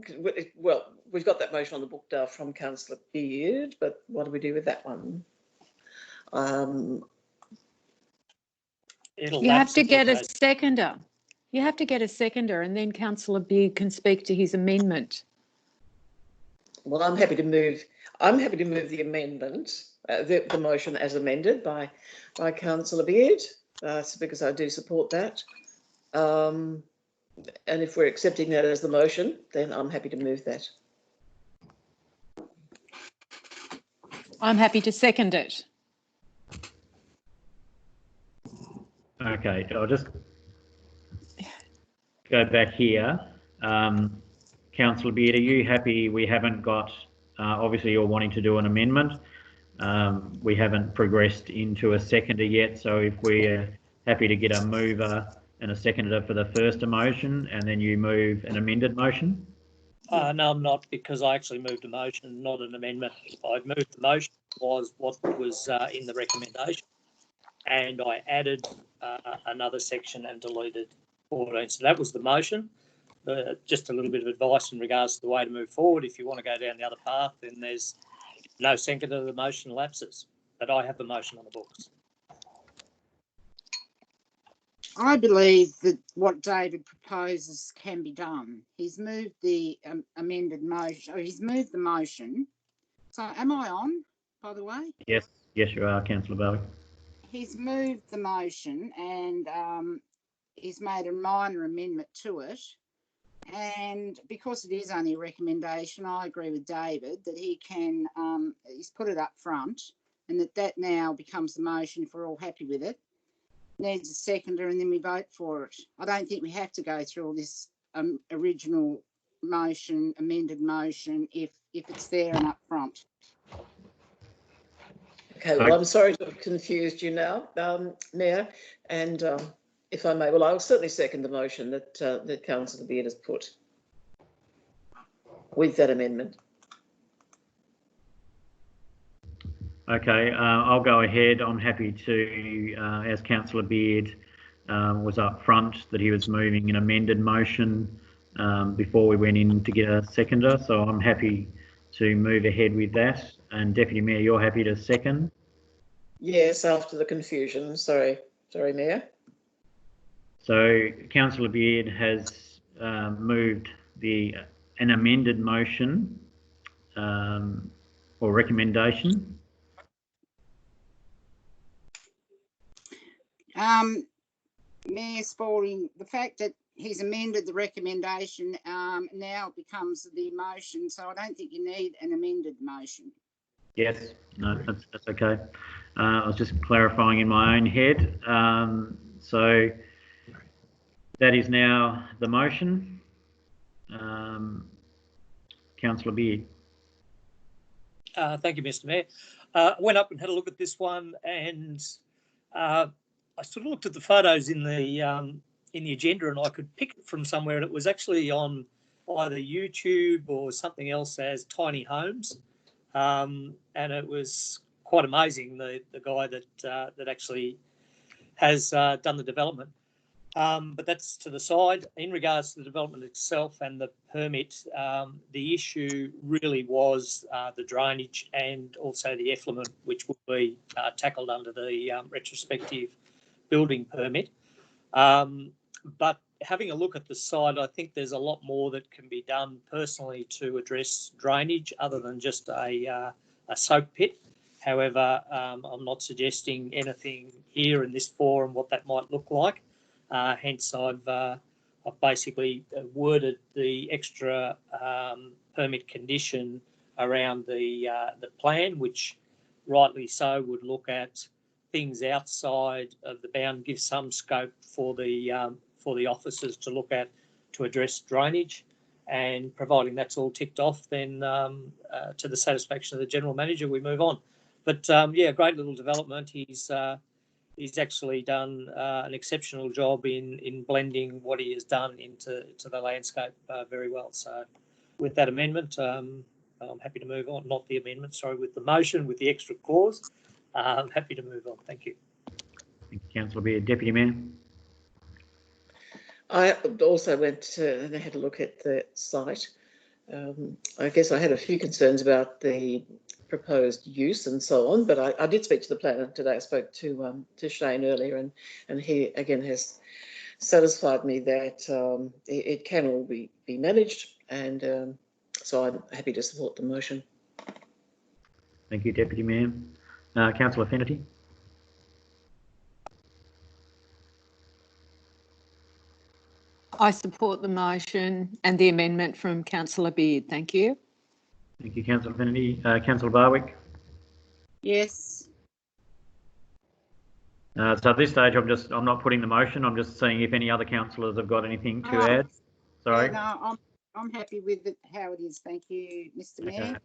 we've got that motion on the book from Councillor Beard, but what do we do with that one? You have to get a seconder. You have to get a seconder, and then Councillor Beard can speak to his amendment. Well, I'm happy to move the amendment, the motion as amended by Councillor Beard, because I do support that. And if we're accepting that as the motion, then I'm happy to move that. I'm happy to second it. Okay, I'll just go back here. Councillor Beard, are you happy we haven't got, obviously you're wanting to do an amendment. We haven't progressed into a seconder yet, so if we're happy to get a mover and a seconder for the first motion and then you move an amended motion? No, I'm not, because I actually moved a motion, not an amendment. I moved the motion was what was in the recommendation, and I added another section and deleted 14. So that was the motion. Just a little bit of advice in regards to the way to move forward. If you want to go down the other path, then there's no seconder, the motion lapses. But I have the motion on the books. I believe that what David proposes can be done. He's moved the amended motion, or he's moved the motion. So am I on, by the way? Yes, you are, Councillor Barwick. He's moved the motion and he's made a minor amendment to it. And because it is only a recommendation, I agree with David that he can, he's put it up front, and that now becomes the motion if we're all happy with it. Needs a seconder and then we vote for it. I don't think we have to go through all this original motion, amended motion, if it's there and up front. Okay, well, I'm sorry to have confused you now, Mayor, and if I may, well, I'll certainly second the motion that Councillor Beard has put with that amendment. Okay, I'll go ahead. I'm happy to, as Councillor Beard was up front, that he was moving an amended motion before we went in to get a seconder. So I'm happy to move ahead with that. And Deputy Mayor, you're happy to second? Yes, after the confusion. Sorry, Mayor. So Councillor Beard has moved an amended motion or recommendation. Mayor Spalding, the fact that he's amended the recommendation now becomes the motion, so I don't think you need an amended motion. Yes, no, that's okay. I was just clarifying in my own head. So that is now the motion. Councillor Beard. Thank you, Mr. Mayor. I went up and had a look at this one, and I sort of looked at the photos in the agenda, and I could pick it from somewhere, and it was actually on either YouTube or something else as Tiny Homes, and it was quite amazing. The guy that actually has done the development. But that's to the side. In regards to the development itself and the permit, the issue really was the drainage and also the effluent, which will be tackled under the retrospective building permit. But having a look at the site, I think there's a lot more that can be done personally to address drainage other than just a soak pit. However, I'm not suggesting anything here in this forum what that might look like. Hence, I've basically worded the extra permit condition around the plan, which rightly so would look at things outside of the bound, give some scope for the officers to look at to address drainage, and providing that's all ticked off, then to the satisfaction of the general manager, we move on. But yeah, great little development. He's actually done an exceptional job in blending what he has done into the landscape very well. So with that amendment, I'm happy to move on. Not the amendment, sorry, with the motion, with the extra clause. I'm happy to move on. Thank you. Thank you, Councillor Beard. Deputy Mayor. I also went and had a look at the site. I guess I had a few concerns about the proposed use and so on, but I did speak to the planner today. I spoke to Shane earlier, and he again has satisfied me that it can all be managed, and so I'm happy to support the motion. Thank you, Deputy Mayor. Councillor Finnerty. I support the motion and the amendment from Councillor Beard. Thank you. Thank you, Councillor Finnerty. Councillor Barwick. Yes. So at this stage, I'm not putting the motion. I'm just seeing if any other councillors have got anything to add. Sorry. Yeah, no, I'm happy with it how it is. Thank you, Mr. Mayor.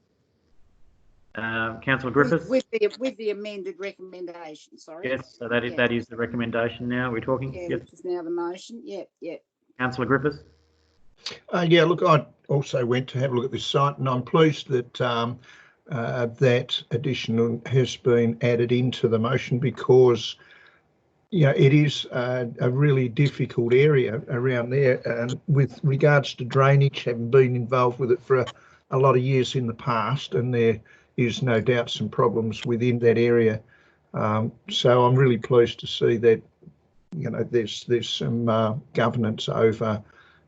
Councillor Griffiths. With the amended recommendation. Sorry. Yes. So that is the recommendation. Now we're talking. Yeah, Yep. which is now the motion. Yep. Councillor Griffiths. Yeah, look, I also went to have a look at this site, and I'm pleased that that addition has been added into the motion, because it is a really difficult area around there, and with regards to drainage, having been involved with it for a lot of years in the past, and there is no doubt some problems within that area. So I'm really pleased to see that there's some governance over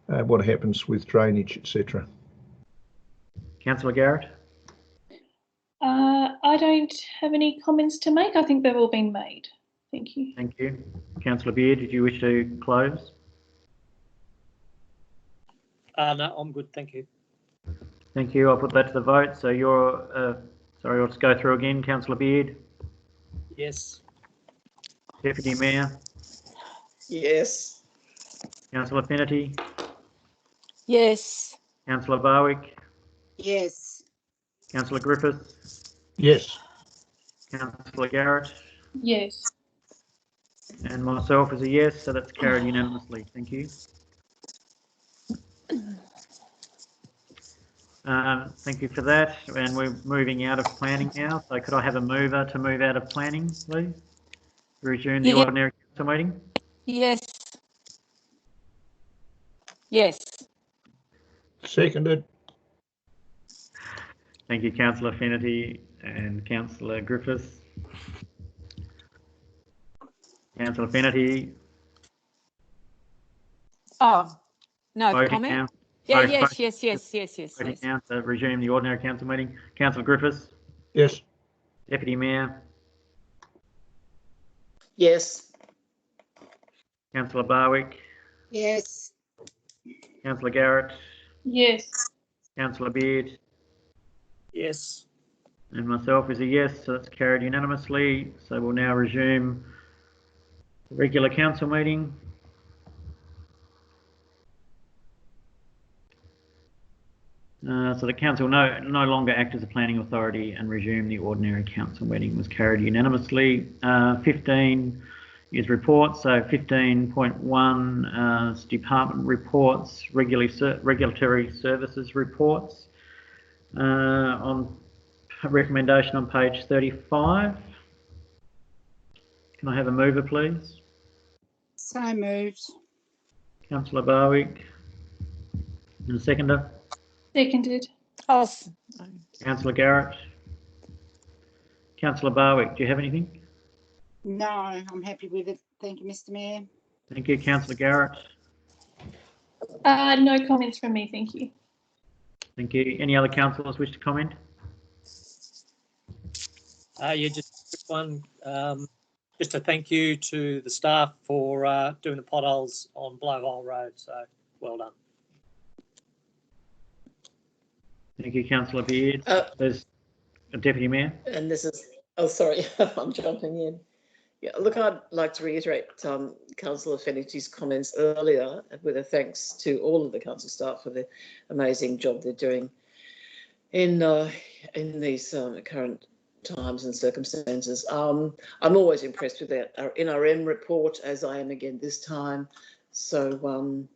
what happens with drainage, etc. Councillor Garrett. I don't have any comments to make. I think they've all been made. Thank you. Thank you. Councillor Beard, did you wish to close? No, I'm good. Thank you. Thank you. I'll put that to the vote. So sorry, I'll just go through again. Councillor Beard. Yes. Deputy Mayor. Yes. Councillor Finnerty. Yes. Councillor Barwick. Yes. Councillor Griffiths. Yes. Councillor Garrett. Yes. And myself is a yes, so that's carried unanimously. Thank you. Thank you for that. And we're moving out of planning now. So could I have a mover to move out of planning, please? Resume the ordinary council meeting. Yes. Yes. Seconded. Thank you, Councillor Finnerty and Councillor Griffiths. Councillor Finnerty. Oh, no Voting comment? now. Yeah, Vote- yes. Voting now to resume the ordinary council meeting. Councillor Griffiths. Yes. Deputy Mayor. Yes. Councillor Barwick, Yes. Councillor Garrett, Yes. Councillor Beard, Yes. and myself is a yes, so that's carried unanimously. So we'll now resume the regular council meeting. So the council no longer act as a planning authority and resume the ordinary council meeting was carried unanimously. 15 is reports. So 15.1 is department reports, regulatory services reports. On recommendation on page 35. Can I have a mover, please? So moved. Councillor Barwick. And a seconder? Seconded. Oh, Councillor Garrett. Councillor Barwick, do you have anything? No, I'm happy with it. Thank you, Mr. Mayor. Thank you. Councillor Garrett. No comments from me, thank you. Thank you. Any other councillors wish to comment? Yeah, just a quick one. Just a thank you to the staff for doing the potholes on Blowhole Road. So well done. Thank you, Councillor Beard. There's a Deputy Mayor. And this is, oh, sorry, I'm jumping in. Yeah, look, I'd like to reiterate Councillor Fennity's comments earlier with a thanks to all of the council staff for the amazing job they're doing in these current times and circumstances. I'm always impressed with that NRM report, as I am again this time. So,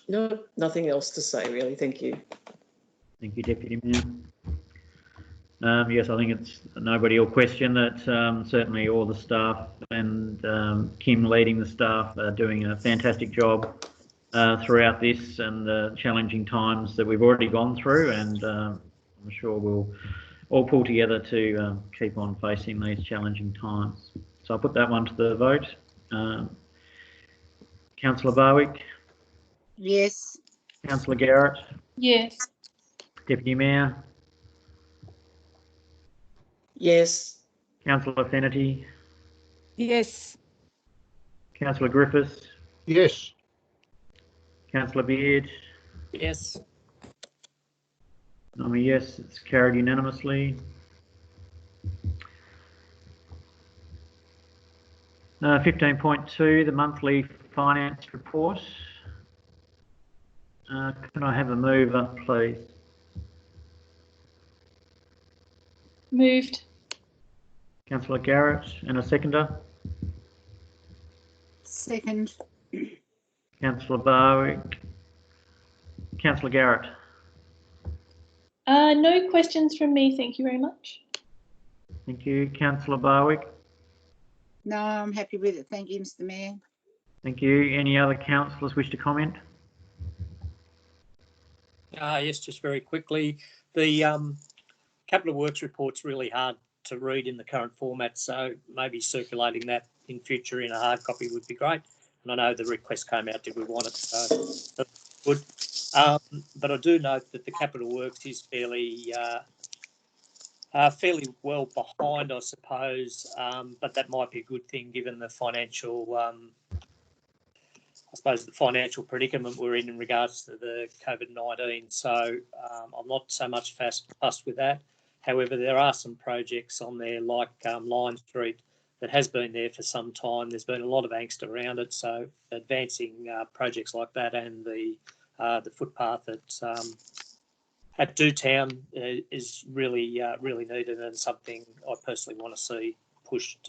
no, nothing else to say, really. Thank you. Thank you, Deputy Mayor. Yes, I think it's nobody will question that certainly all the staff and Kim leading the staff are doing a fantastic job throughout this and the challenging times that we've already gone through, and I'm sure we'll all pull together to keep on facing these challenging times. So I'll put that one to the vote. Councillor Barwick? Yes. Councillor Garrett? Yes. Deputy Mayor? Yes. Councillor Fenity? yes. Councillor Griffiths? Yes. Councillor Beard? Yes. I'm a yes, it's carried unanimously. 15.2, the monthly finance report. Can I have a mover, please? Moved. Councillor Garrett, and a seconder. Second. Councillor Barwick. Councillor Garrett. No questions from me, thank you very much. Thank you. Councillor Barwick. No, I'm happy with it. Thank you, Mr. Mayor. Thank you. Any other councillors wish to comment? Yes, just very quickly. The Capital Works report's really hard to read in the current format, so maybe circulating that in future in a hard copy would be great. And I know the request came out, did we want it? So that's good. But I do note that the Capital Works is fairly well behind, I suppose, but that might be a good thing given the financial, I suppose, the financial predicament we're in regards to the COVID-19. So I'm not so much fussed with that. However, there are some projects on there like Line Street that has been there for some time. There's been a lot of angst around it, so advancing projects like that and the footpath at Dewtown is really needed and something I personally want to see pushed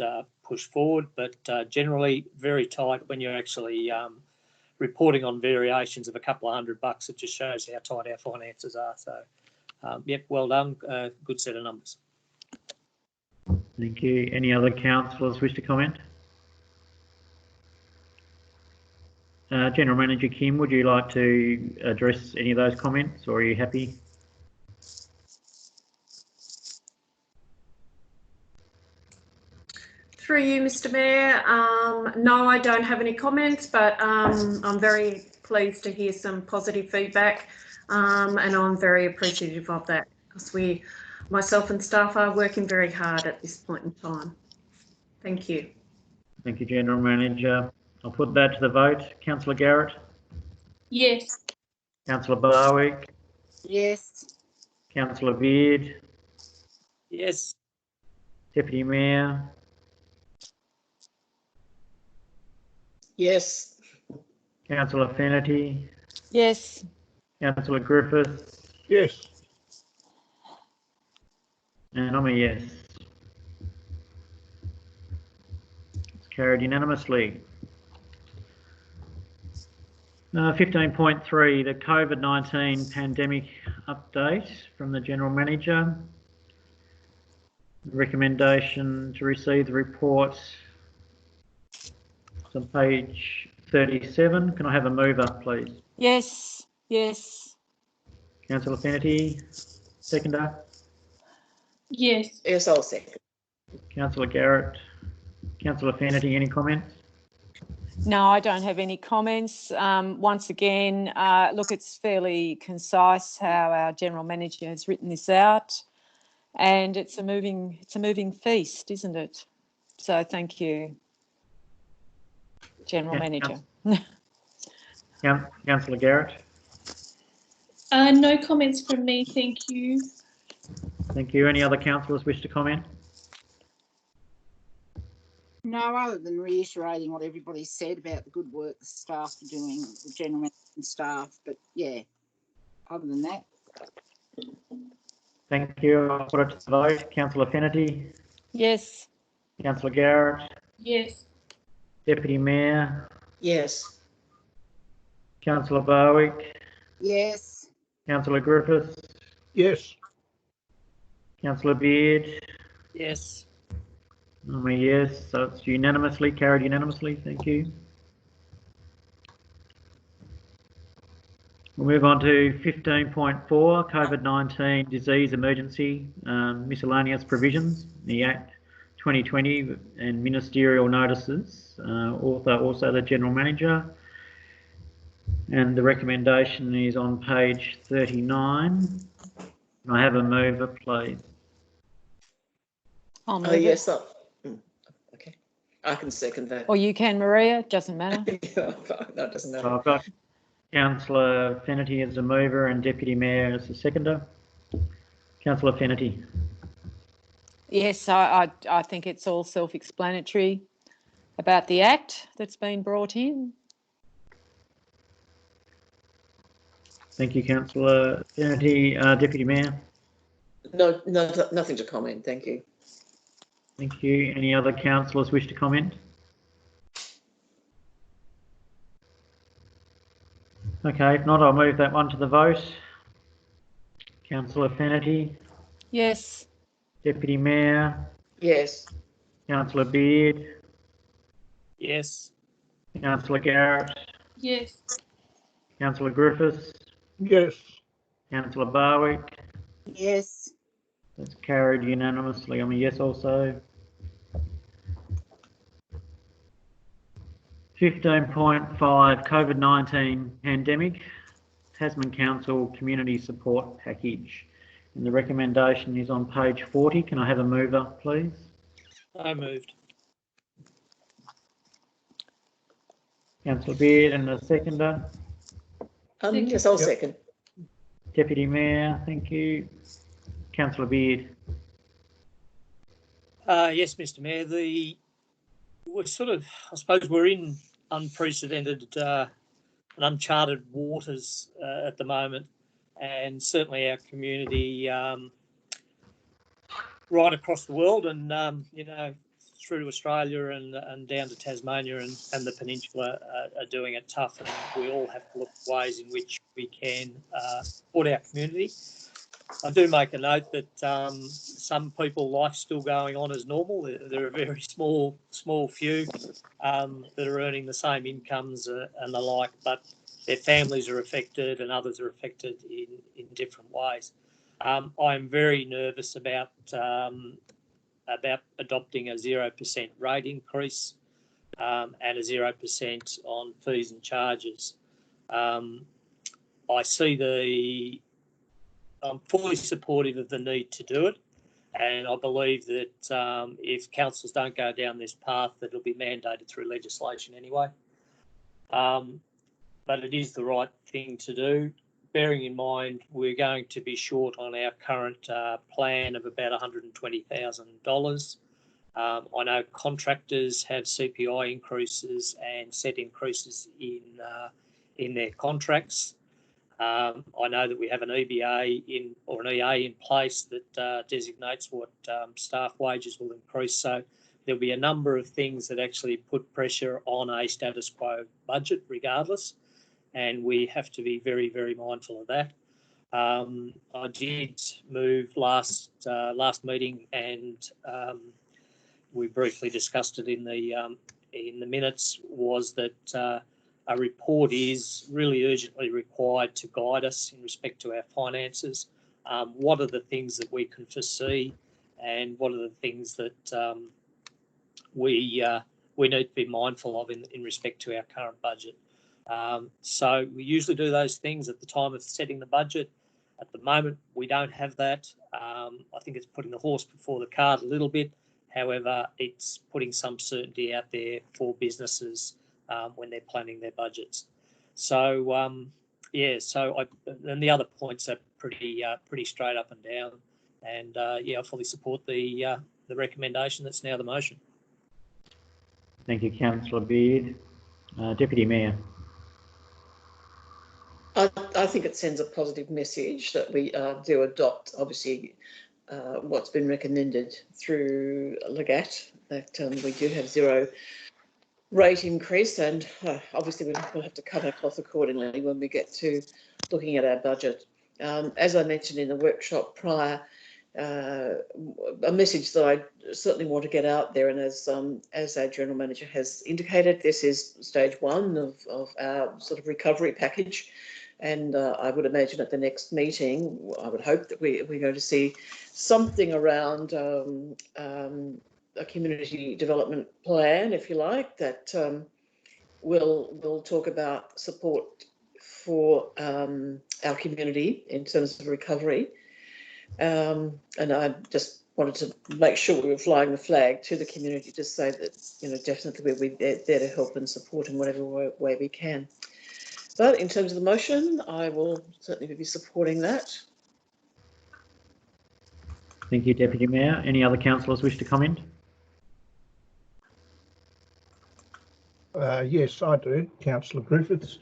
forward. But generally very tight when you're actually reporting on variations of a couple of $100. It just shows how tight our finances are. So, yep, well done. Good set of numbers. Thank you. Any other councillors wish to comment? General Manager Kim, would you like to address any of those comments, or are you happy? Through you, Mr. Mayor. No, I don't have any comments, but I'm very pleased to hear some positive feedback, and I'm very appreciative of that because myself and staff are working very hard at this point in time. Thank you. Thank you, General Manager. I'll put that to the vote. Councillor Garrett, Yes. Councillor Barwick, Yes. Councillor Beard, Yes. Deputy Mayor, Yes. Councillor Finnerty, Yes. Councillor Griffiths, Yes. and I'm a yes. It's carried unanimously. 15.3, the COVID-19 pandemic update from the General Manager. Recommendation to receive the report. It's on page 37. Can I have a mover, please? Yes. Yes. Councillor Finnerty, seconder. Yes. Yes, I'll second. Councillor Garrett. Councillor Finnerty, any comments? No, I don't have any comments. Once again, look, it's fairly concise how our General Manager has written this out, and it's a moving feast, isn't it? So thank you, General Manager. Councillor Garrett. No comments from me, thank you. Thank you. Any other councillors wish to comment? No, other than reiterating what everybody said about the good work the staff are doing, the general manager and staff. But yeah, other than that. Thank you. I'll put it to the vote. Councillor Finnerty. Yes. Councillor Garrett. Yes. Deputy Mayor. Yes. Councillor Barwick. Yes. Councillor Griffiths. Yes. Councillor Beard. Yes. I'm a yes, so it's unanimously, carried unanimously. Thank you. We'll move on to 15.4, COVID-19 disease emergency, miscellaneous provisions, the Act 2020 and ministerial notices, author also the General Manager. And the recommendation is on page 39. Can I have a mover, please? I'll move Oh, it. yes. Okay. I can second that. Or you can, Maria, doesn't matter. No, it doesn't matter. So I've got Councillor Finnerty as a mover and Deputy Mayor as a seconder. Councillor Finnerty. Yes, I think it's all self-explanatory about the Act that's been brought in. Thank you, Councillor Finnerty. Deputy Mayor. No, nothing to comment. Thank you. Thank you. Any other councillors wish to comment? Okay, if not, I'll move that one to the vote. Councillor Finnerty. Yes. Deputy Mayor. Yes. Councillor Beard. Yes. Councillor Garrett. Yes. Councillor Griffiths. Yes. Councillor Barwick. Yes. That's carried unanimously. I'm a yes also. 15.5 COVID-19 pandemic, Tasman Council Community Support Package. And the recommendation is on page 40. Can I have a mover, please? I moved. Councillor Beard and a seconder. Yes, I'll second. Deputy Mayor, thank you. Councillor Beard. Yes, Mr. Mayor. We're sort of, I suppose, we're in unprecedented and uncharted waters at the moment, and certainly our community right across the world, and through to Australia and down to Tasmania and the peninsula are doing it tough, and we all have to look at ways in which we can support our community. I do make a note that some people, life's still going on as normal. There are very small few that are earning the same incomes and the like, but their families are affected and others are affected in different ways. I'm very nervous about adopting a 0% rate increase and a 0% on fees and charges. I'm fully supportive of the need to do it, and I believe that if councils don't go down this path, that it'll be mandated through legislation anyway. but it is the right thing to do, bearing in mind we're going to be short on our current plan of about $120,000. I know contractors have CPI increases and set increases in their contracts. I know that we have an EBA or an EA in place that designates what staff wages will increase. So there'll be a number of things that actually put pressure on a status quo budget regardless, and we have to be very, very mindful of that. I did move last meeting, and we briefly discussed it in the minutes, was that a report is really urgently required to guide us in respect to our finances. What are the things that we can foresee, and what are the things that we need to be mindful of in respect to our current budget. So we usually do those things at the time of setting the budget. At the moment, we don't have that. I think it's putting the horse before the cart a little bit. However, it's putting some certainty out there for businesses when they're planning their budgets. So and the other points are pretty straight up and down. And I fully support the recommendation that's now the motion. Thank you, Councillor Beard. Deputy Mayor. I think it sends a positive message that we do adopt, obviously, what's been recommended through Legat, that we do have zero rate increase, and obviously we'll have to cut our cloth accordingly when we get to looking at our budget. As I mentioned in the workshop prior, a message that I certainly want to get out there, and as our General Manager has indicated, this is stage one of our sort of recovery package. And I would imagine at the next meeting, I would hope that we're going to see something around a community development plan, if you like, that will talk about support for our community in terms of recovery. And I just wanted to make sure we were flying the flag to the community to say that, definitely we're there to help and support in whatever way we can. But in terms of the motion, I will certainly be supporting that. Thank you, Deputy Mayor. Any other councillors wish to comment? Yes, I do, Councillor Griffiths.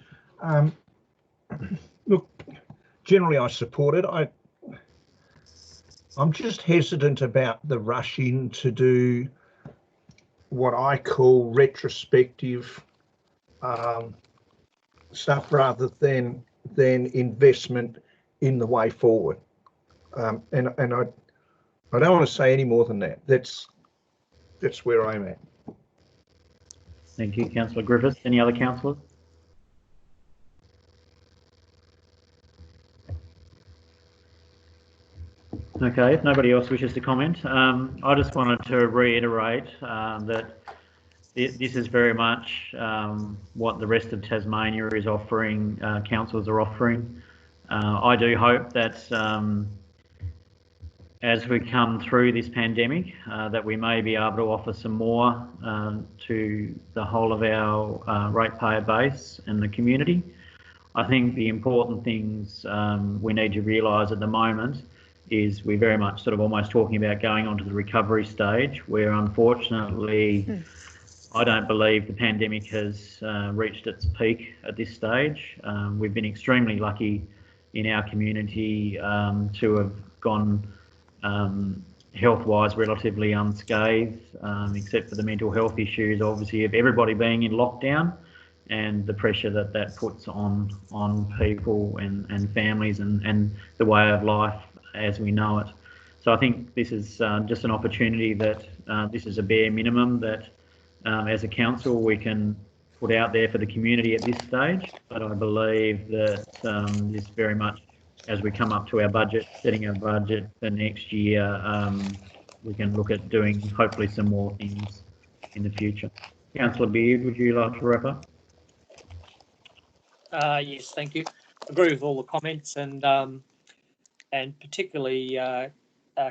Look, generally I support it. I'm just hesitant about the rush in to do what I call retrospective stuff rather than investment in the way forward. And I don't want to say any more than that. That's where I'm at. Thank you, Councillor Griffiths. Any other councillors? Okay, if nobody else wishes to comment, I just wanted to reiterate that this is very much what the rest of Tasmania is offering, councils are offering. I do hope that as we come through this pandemic, that we may be able to offer some more to the whole of our ratepayer base and the community. I think the important things we need to realise at the moment is we're very much sort of almost talking about going on to the recovery stage, where unfortunately I don't believe the pandemic has reached its peak at this stage. We've been extremely lucky in our community to have gone health-wise relatively unscathed, except for the mental health issues, obviously, of everybody being in lockdown and the pressure that puts on people and families and the way of life as we know it. So I think this is just an opportunity that this is a bare minimum that as a council we can put out there for the community at this stage, but I believe that this very much, as we come up to our budget, setting our budget for next year, we can look at doing hopefully some more things in the future. Councillor Beard, would you like to wrap up? Yes, thank you. Agree with all the comments, and particularly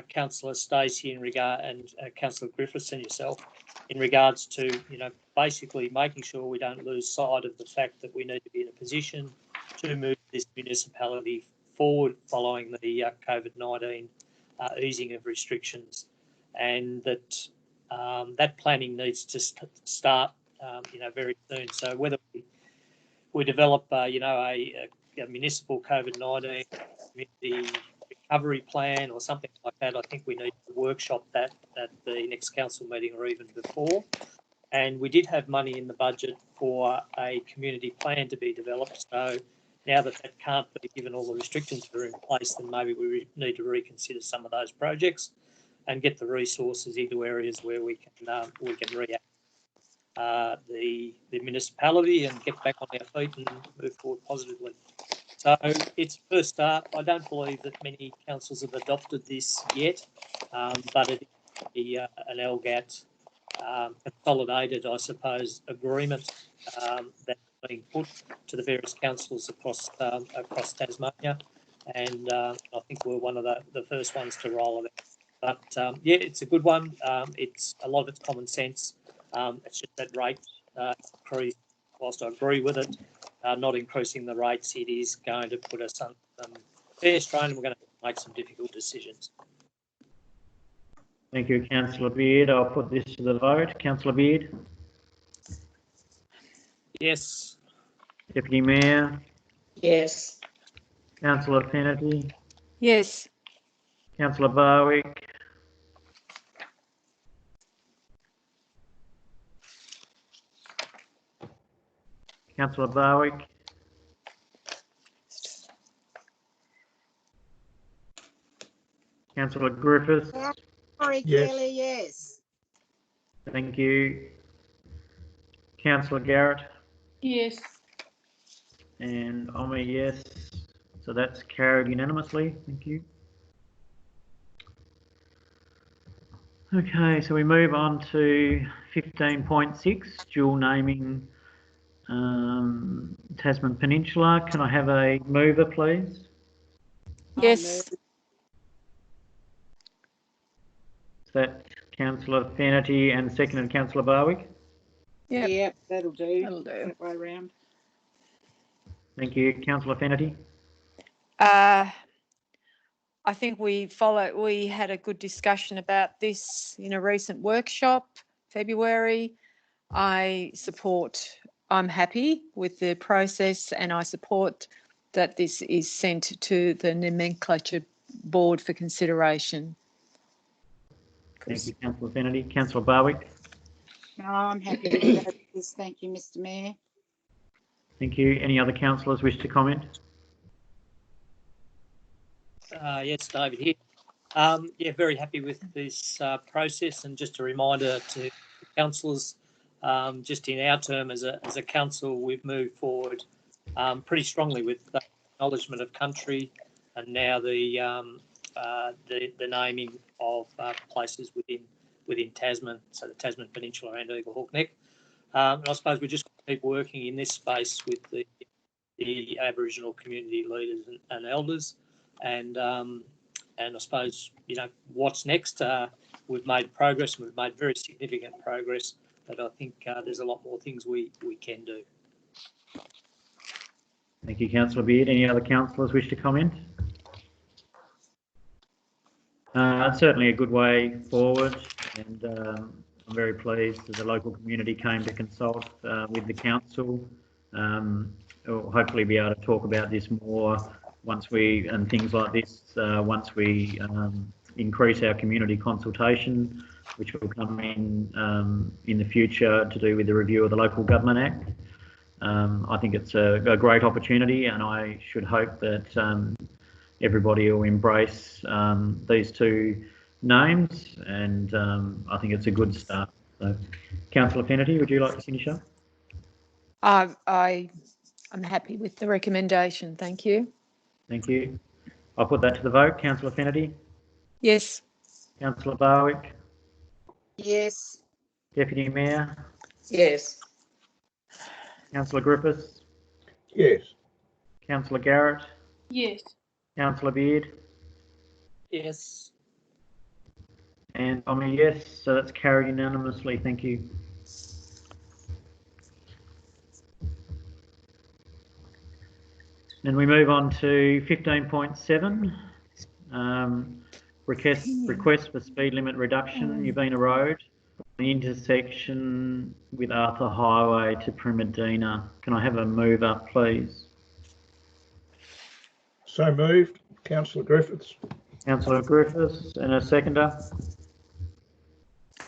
Councillor Stacey and Councillor Griffiths and yourself in regards to basically making sure we don't lose sight of the fact that we need to be in a position to move this municipality forward following the COVID-19 easing of restrictions, and that that planning needs to start, very soon. So whether we develop, a municipal COVID-19 community recovery plan or something like that, I think we need to workshop that at the next council meeting or even before. And we did have money in the budget for a community plan to be developed. So now that can't be, given all the restrictions that are in place, then maybe we need to reconsider some of those projects and get the resources into areas where we can react the municipality and get back on our feet and move forward positively. So it's a first start. I don't believe that many councils have adopted this yet, but it is an LGAT consolidated, I suppose, agreement that's being put to the various councils across Tasmania, and I think we're one of the first ones to roll it out. But yeah, it's a good one. It's a lot of it's common sense. It's just that rate increase. Whilst I agree with it, not increasing the rates, it is going to put us on some fair strain, and we're going to make some difficult decisions. Thank you, Councillor Beard. I'll put this to the vote. Councillor Beard? Yes. Deputy Mayor? Yes. Councillor Finnerty? Yes. Councillor Barwick? Councillor Barwick? Councillor Griffiths? Sorry, Yes. Kelly, yes. Thank you. Councillor Garrett? Yes. And I'm a yes. So that's carried unanimously. Thank you. Okay, so we move on to 15.6, dual naming Tasman Peninsula. Can I have a mover, please? Yes. Is that Councillor Finnerty and seconded Councillor Barwick? Yep. Yeah, that'll do. That'll do. That way around. Thank you. Councillor Finnerty? I think we had a good discussion about this in a recent workshop, February. I'm happy with the process, and I support that this is sent to the nomenclature board for consideration. Thank you, Councillor Finnerty. Councillor Barwick? No, I'm happy to go with this. Thank you, Mr. Mayor. Thank you. Any other councillors wish to comment? Yes, David here. Yeah, very happy with this process, and just a reminder to councillors, just in our term as a council, we've moved forward pretty strongly with the acknowledgement of country, and now the naming of places within Tasman, so the Tasman Peninsula and Eagle Hawk Neck. And I suppose we just keep working in this space with the Aboriginal community leaders and elders, and I suppose, what's next. We've made progress. We've made very significant progress, but I think there's a lot more things we can do. Thank you, Councillor Beard. Any other councillors wish to comment? It's certainly a good way forward, and I'm very pleased that the local community came to consult with the council. We'll hopefully be able to talk about this more once we increase our community consultation, which will come in the future to do with the review of the Local Government Act. I think it's a great opportunity, and I should hope that everybody will embrace these two names, and I think it's a good start. So, Councillor Finnerty, would you like to finish up? I'm happy with the recommendation. Thank you. Thank you. I'll put that to the vote. Councillor Finnerty? Yes. Councillor Barwick? Yes. Deputy Mayor? Yes. Councillor Griffiths? Yes. Councillor Garrett? Yes. Councillor Beard? Yes. And I'm a yes, so that's carried unanimously. Thank you. And we move on to 15.7. Request for speed limit reduction, Ubina Road, the intersection with Arthur Highway to Primadina. Can I have a move up, please? So moved. Councillor Griffiths. Councillor Griffiths, and a seconder?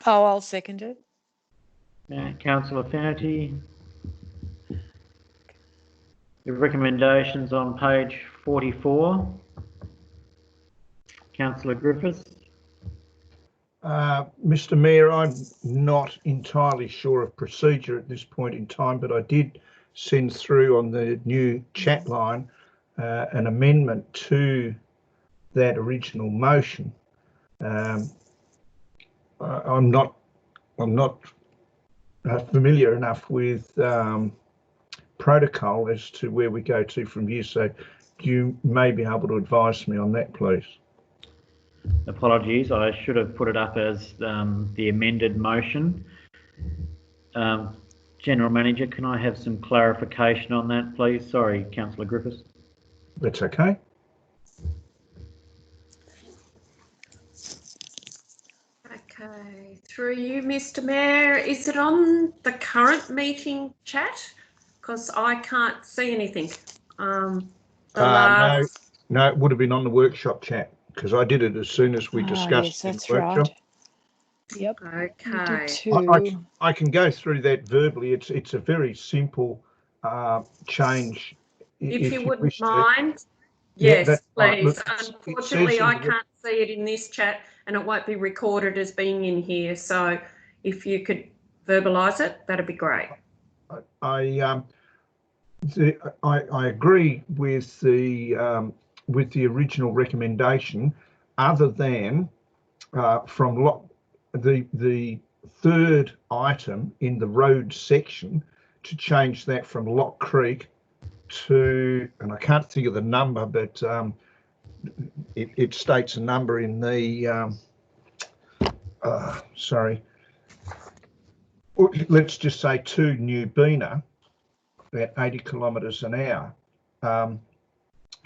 Oh, I'll second it. Councillor Finnerty. The recommendations on page 44. Councillor Griffiths. Mr Mayor, I'm not entirely sure of procedure at this point in time, but I did send through on the new chat line an amendment to that original motion. I'm not familiar enough with protocol as to where we go to from here, so you may be able to advise me on that, please. Apologies, I should have put it up as the amended motion. General Manager, can I have some clarification on that, please? Sorry, Councillor Griffiths. That's okay. Okay, through you, Mr. Mayor, is it on the current meeting chat? Because I can't see anything. No, it would have been on the workshop chat because I did it as soon as we discussed yes, that's in the workshop. Right. Yep. Okay. I can go through that verbally. It's a very simple change. If you wouldn't mind, Yeah, yes, that's right. please. Look, Unfortunately, I can't see it in this chat and it won't be recorded as being in here. So if you could verbalise it, that'd be great. I agree with the original recommendation, other than from the third item in the road section to change that from Lock Creek to, and I can't think of the number, but it states a number in the sorry, let's just say to New Bena at 80 kilometres an hour.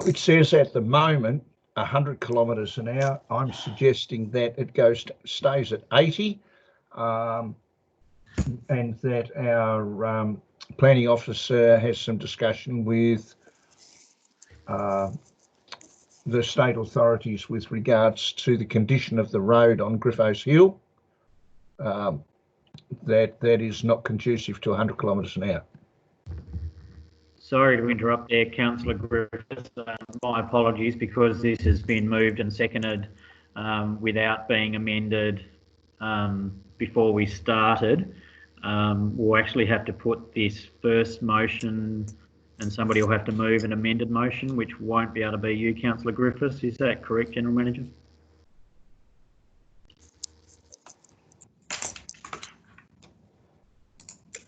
It says at the moment 100 kilometres an hour. I'm suggesting that it stays at 80, and that our planning officer has some discussion with the state authorities with regards to the condition of the road on Griffos Hill. That is not conducive to 100 kilometres an hour. Sorry to interrupt there, Councillor Griffiths. My apologies, because this has been moved and seconded without being amended before we started. We'll actually have to put this first motion, and somebody will have to move an amended motion, which won't be able to be you, Councillor Griffiths. Is that correct, General Manager?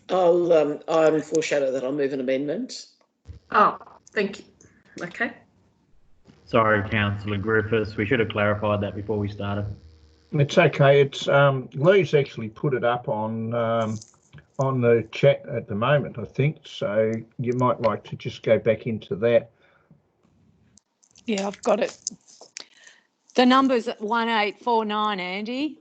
I'll foreshadow that I'll move an amendment. Oh, thank you. Okay. Sorry, Councillor Griffiths. We should have clarified that before we started. It's okay. It's Lee's actually put it up on the chat at the moment, I think. So you might like to just go back into that. Yeah, I've got it. The number's 1849, Andy.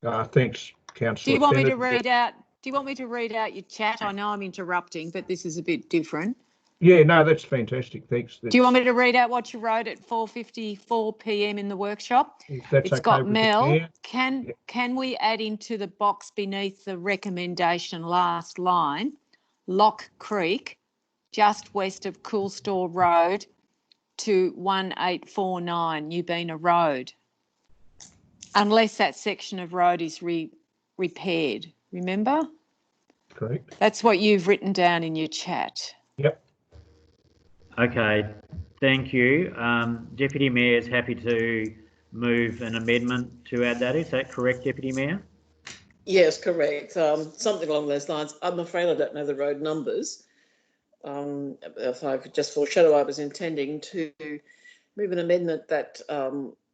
Thanks, Councillor. Do you want me to read out? Do you want me to read out your chat? I know I'm interrupting, but this is a bit different. Yeah, no, that's fantastic. Thanks. Do you want me to read out what you wrote at 4:54 p.m. in the workshop? It's got Mel. Can we add into the box beneath the recommendation last line, Lock Creek, just west of Coolstore Road to 1849 New Bena Road, unless that section of road is repaired. Remember? Correct. That's what you've written down in your chat. Yep. Okay, thank you. Deputy Mayor is happy to move an amendment to add that. Is that correct, Deputy Mayor? Yes, correct. Something along those lines. I'm afraid I don't know the road numbers. If I could just foreshadow, I was intending to move an amendment that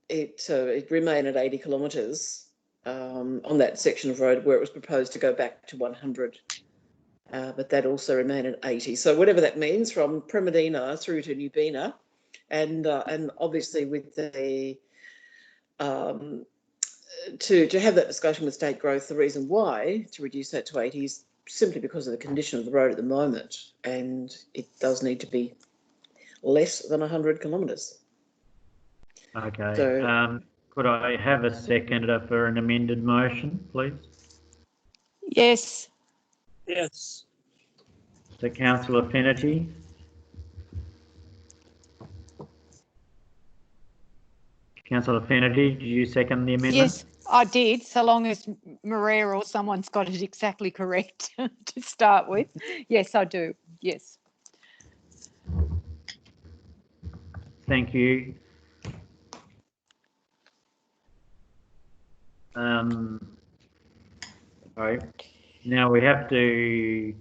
it remain at 80 kilometres on that section of road where it was proposed to go back to 100 but that also remain at 80. So whatever that means, from Premedina through to Nubina, and obviously with the to have that discussion with State Growth, the reason why to reduce that to 80 is simply because of the condition of the road at the moment, and it does need to be less than 100 kilometres. Okay. So, could I have a seconder for an amended motion, please? Yes. Yes. So Councillor Finnerty. Councillor Finnerty, did you second the amendment? Yes, I did, so long as Maria or someone's got it exactly correct to start with. Yes, I do. Yes. Thank you. Right. Now we have to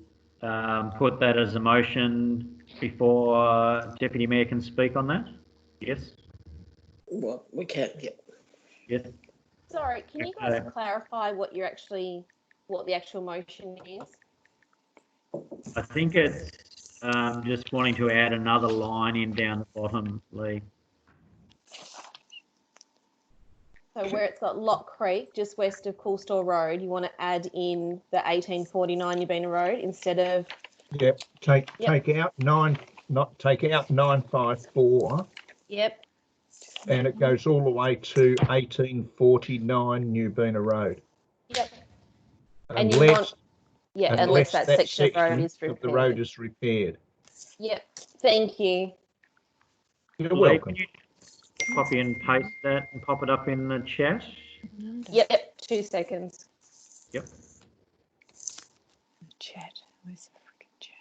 put that as a motion before Deputy Mayor can speak on that. Yes. well, we can, yeah. Yes. Sorry, can you guys clarify what the actual motion is? I think it's just wanting to add another line in down the bottom, Lee. So where it's got Lock Creek, just west of Coolstore Road, you want to add in the 1849 Nubina Road instead of. Yep. Take out 954. Yep. And it goes all the way to 1849 Nubina Road. Yep. Unless unless that section of road is repaired. the road is repaired. Yep. Thank you. You're Lee, welcome. can you copy and paste that and pop it up in the chat? Yep. 2 seconds. Yep. Chat. Where's the freaking chat?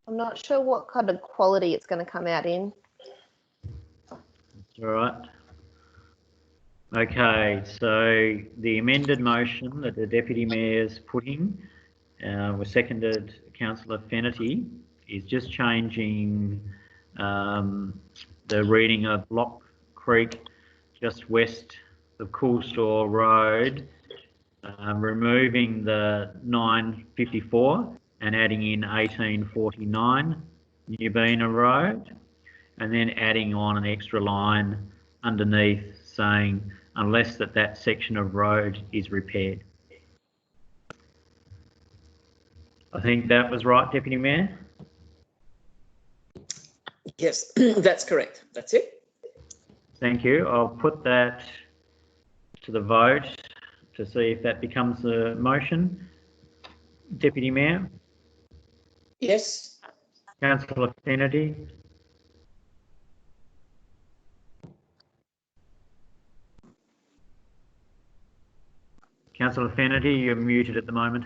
I'm not sure what kind of quality it's going to come out in. All right. Okay, so the amended motion that the Deputy Mayor's putting was seconded Councillor Finnerty is just changing the reading of Lock Creek just west of Coolstore Road, removing the 954 and adding in 1849 Nubina Road, and then adding on an extra line underneath saying unless that section of road is repaired. I think that was right, Deputy Mayor? Yes, that's correct. That's it. Thank you. I'll put that to the vote to see if that becomes a motion. Deputy Mayor? Yes. Councillor Finnerty? Councillor Finnerty, you're muted at the moment.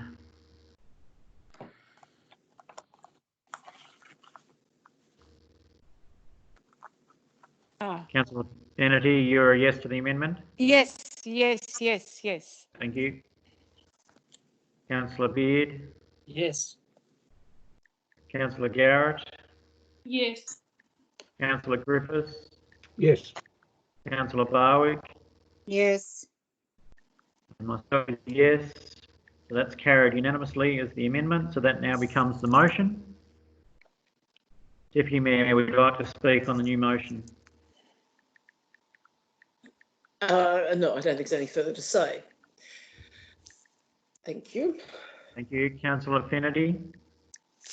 Councillor Finnerty, you're a yes to the amendment? Yes. Thank you. Councillor Beard? Yes. Councillor Garrett? Yes. Councillor Griffiths? Yes. Councillor Barwick? Yes. And myself is yes. So that's carried unanimously as the amendment. So that now becomes the motion. Deputy Mayor, would you like to speak on the new motion? No, I don't think there's any further to say. Thank you. Thank you. Councillor Finnerty?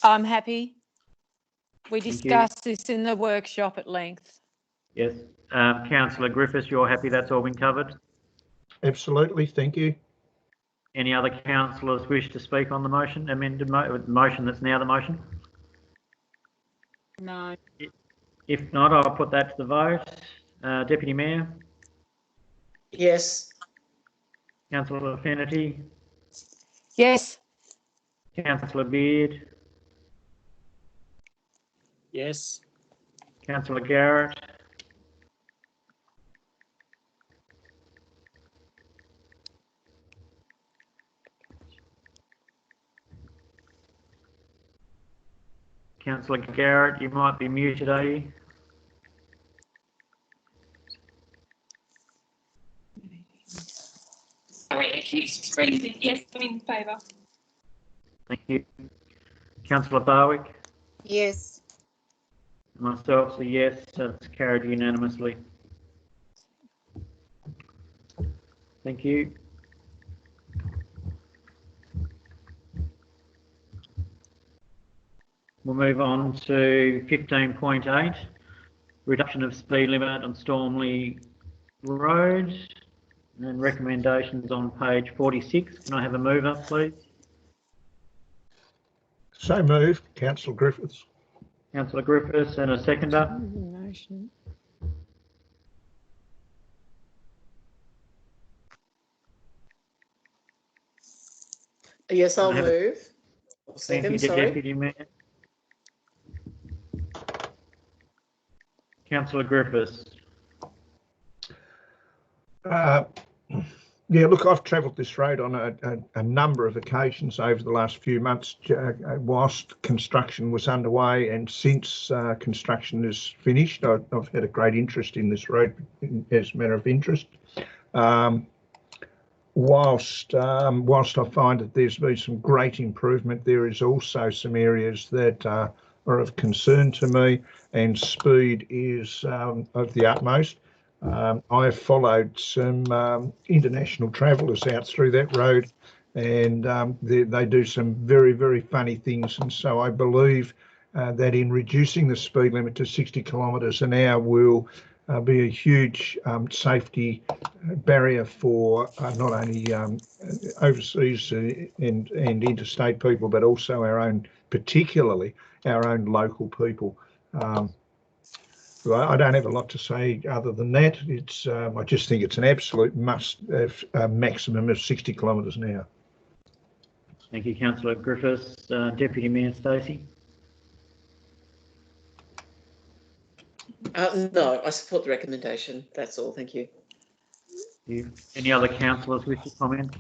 I'm happy. We Thank you. discussed this in the workshop at length. Yes. Councillor Griffiths, you're happy that's all been covered? Absolutely. Thank you. Any other councillors wish to speak on the motion, amended motion that's now the motion? No. If not, I'll put that to the vote. Deputy Mayor, Yes. Councillor Finnerty, Yes. Councillor Beard, Yes. Councillor Garrett, Councillor Garrett, you might be muted, are you? Sorry, it keeps freezing. Yes, I'm in favour. Thank you. Councillor Barwick? Yes. Myself, a yes, so it's carried unanimously. Thank you. We'll move on to 15.8, reduction of speed limit on Stormley Road, and recommendations on page 46. Can I have a mover, please? So moved, Councillor Griffiths. Councillor Griffiths, and a seconder. Motion. Yes, I'll I have a- move. Thank Second, you, sorry. Deputy Mayor. Councillor Griffiths. Yeah, look, I've travelled this road on a number of occasions over the last few months whilst construction was underway, and since construction is finished, I've had a great interest in this road as a matter of interest. Whilst I find that there's been some great improvement, there is also some areas that are of concern to me, and speed is of the utmost. I have followed some international travellers out through that road, and they do some very, very funny things. And so I believe that in reducing the speed limit to 60 kilometres an hour will be a huge safety barrier for not only overseas and interstate people, but also our own, particularly our own local people. I don't have a lot to say other than that. It's I just think it's an absolute must have a maximum of 60 kilometres an hour. Thank you, Councillor Griffiths. Deputy Mayor Stacey. No, I support the recommendation. That's all. Thank you. Any other councillors wish to comment?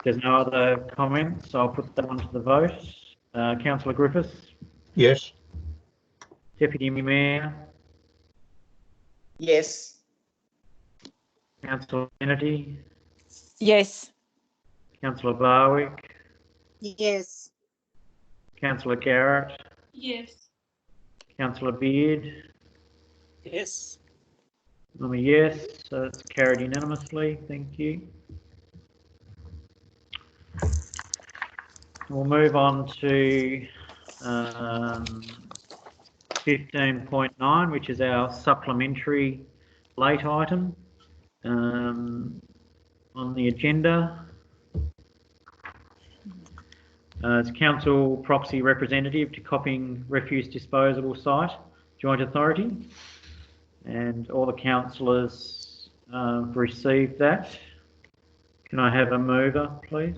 There's no other comments, so I'll put that one to the vote. Councillor Griffiths? Yes. Deputy Mayor? Yes. Councillor Kennedy? Yes. Councillor Barwick? Yes. Councillor Garrett? Yes. Councillor Beard? Yes. I'm a yes, so it's carried unanimously. Thank you. We'll move on to 15.9, which is our supplementary late item on the agenda. It's Council Proxy Representative to Copping Refuse Disposal Site Joint Authority, and all the councillors received that. Can I have a mover, please?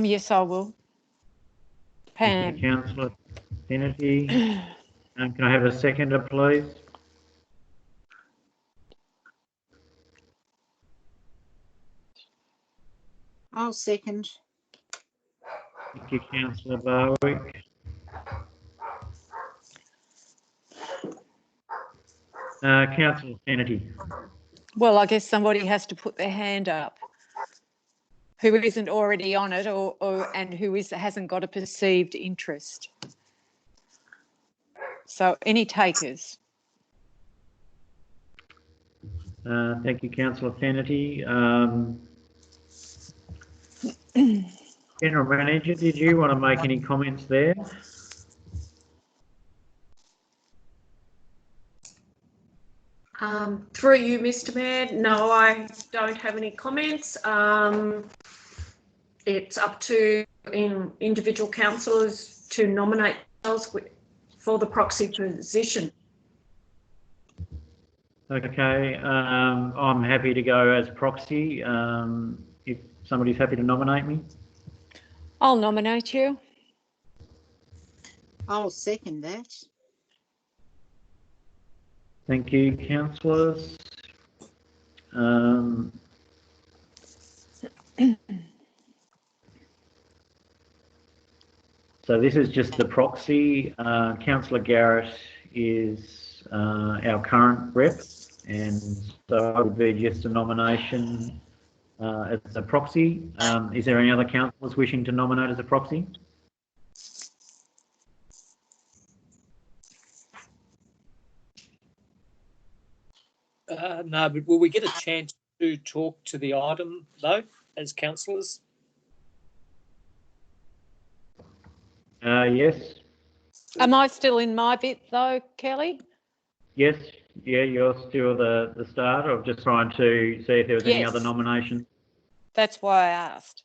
Yes, I will. Pam. Thank you, Councillor Kennedy. Can I have a seconder, please? I'll second. Thank you, Councillor Barwick. Councillor Kennedy. Well, I guess somebody has to put their hand up who isn't already on it and who hasn't got a perceived interest. So any takers? Thank you, Councillor Kennedy. General Manager, did you want to make any comments there? Through you, Mr. Mayor, no, I don't have any comments. It's up to individual councillors to nominate themselves for the proxy position. Okay, I'm happy to go as proxy if somebody's happy to nominate me. I'll nominate you. I'll second that. Thank you, councillors. So this is just the proxy. Councillor Garrett is our current rep, and so it would be just a nomination as a proxy. Is there any other councillors wishing to nominate as a proxy? No, but will we get a chance to talk to the item though, as councillors? Yes. Am I still in my bit though, Kelly? Yes. Yeah, you're still the starter. I'm just trying to see if there was any other Yes. nominations. That's why I asked.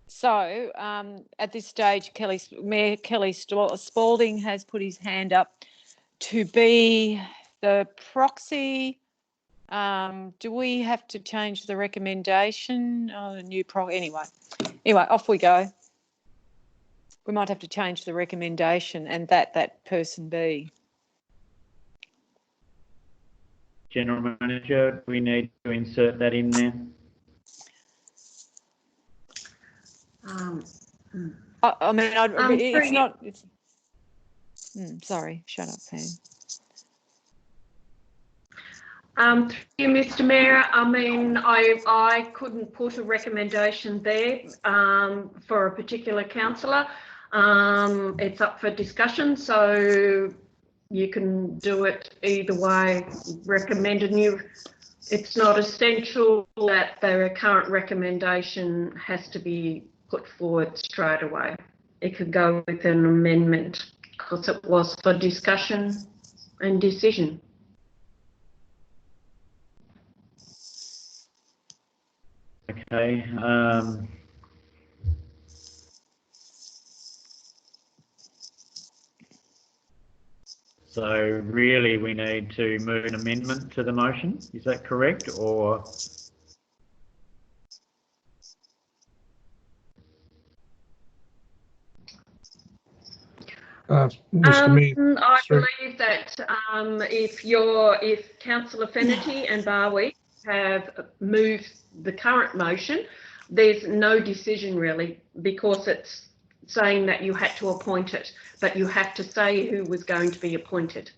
So at this stage, Mayor Kelly Spalding has put his hand up to be the proxy. Do we have to change the recommendation? Oh, new anyway, off we go. We might have to change the recommendation and that person be. General Manager, we need to insert that in there. I mean, it's not. It's, sorry, shut up, Pam. Through you, Mr. Mayor, I mean, I couldn't put a recommendation there for a particular councillor. It's up for discussion, so you can do it either way. Recommend a new. It's not essential that their current recommendation has to be put forward straight away. It could go with an amendment because it was for discussion and decision. Okay. So really we need to move an amendment to the motion. Is that correct, or? Mr. Mayor, I believe that if Councillor Fennerty and Barwick have moved the current motion, there's no decision really, because it's saying that you had to appoint it, but you have to say who was going to be appointed.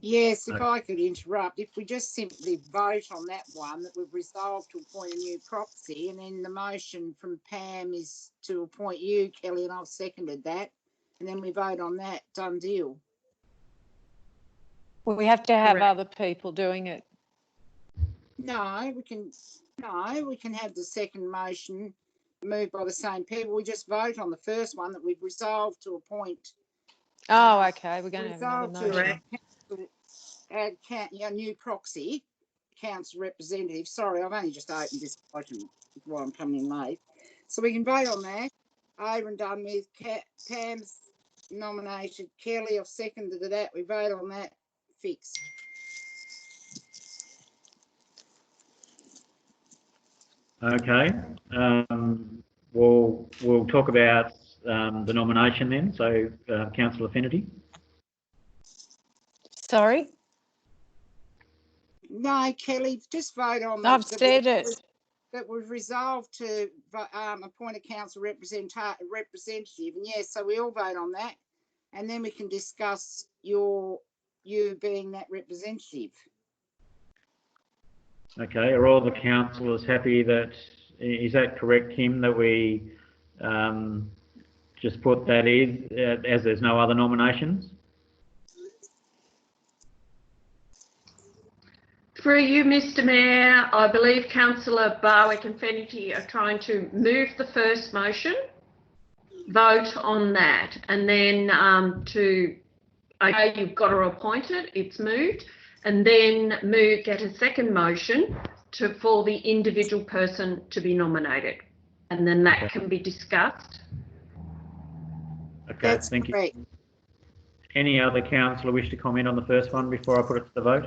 Yes, if I could interrupt, if we just simply vote on that one, that we've resolved to appoint a new proxy, and then the motion from Pam is to appoint you, Kelly, and I've seconded that, and then we vote on that, done deal. Well, we have to have Correct. other people doing it. No, we can have the second motion moved by the same people. We just vote on the first one that we've resolved to appoint. Oh, okay. We're going to have another Resolved motion. to add new proxy council representative. Sorry, I've only just opened this item while I'm coming in late. So we can vote on that. Over and done with. Pam's nominated Kelly. I've seconded that. We vote on that. Fixed. Okay. We'll talk about the nomination then. So, Councillor Finnerty. Sorry? No, Kelly, just vote on I've said it. That we've resolved to appoint a council representative. And yes, so we all vote on that. And then we can discuss you being that representative. Okay. Are all the councillors happy that, is that correct, Kim, that we just put that in as there's no other nominations? Through you, Mr Mayor, I believe Councillor Barwick and Fenity are trying to move the first motion, vote on that, and then okay, you've got to appoint it, it's moved, and then get a second motion for the individual person to be nominated, and then that can be discussed. Okay, That's thank you. correct. Any other councillor wish to comment on the first one before I put it to the vote?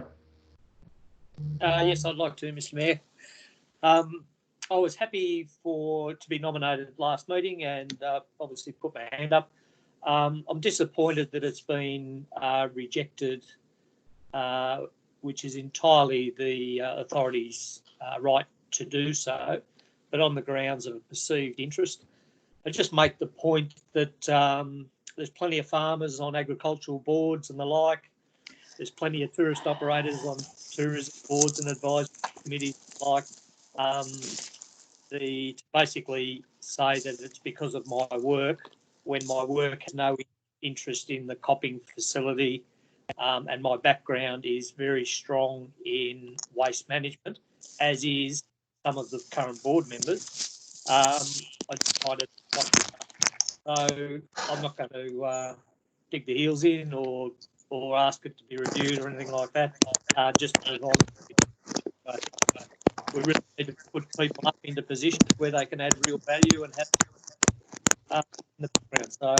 Yes, I'd like to, Mr Mayor. I was happy to be nominated last meeting and obviously put my hand up. I'm disappointed that it's been rejected, which is entirely the authority's right to do so, but on the grounds of a perceived interest. I just make the point that there's plenty of farmers on agricultural boards and the like. There's plenty of tourist operators on tourism boards and advisory committees like to basically say that it's because of my work when my work has no interest in the copping facility, and my background is very strong in waste management, as is some of the current board members. I decided not to. So I'm not going to dig the heels in or ask it to be reviewed or anything like that. Just move on. We really need to put people up into positions where they can add real value and have in the background. So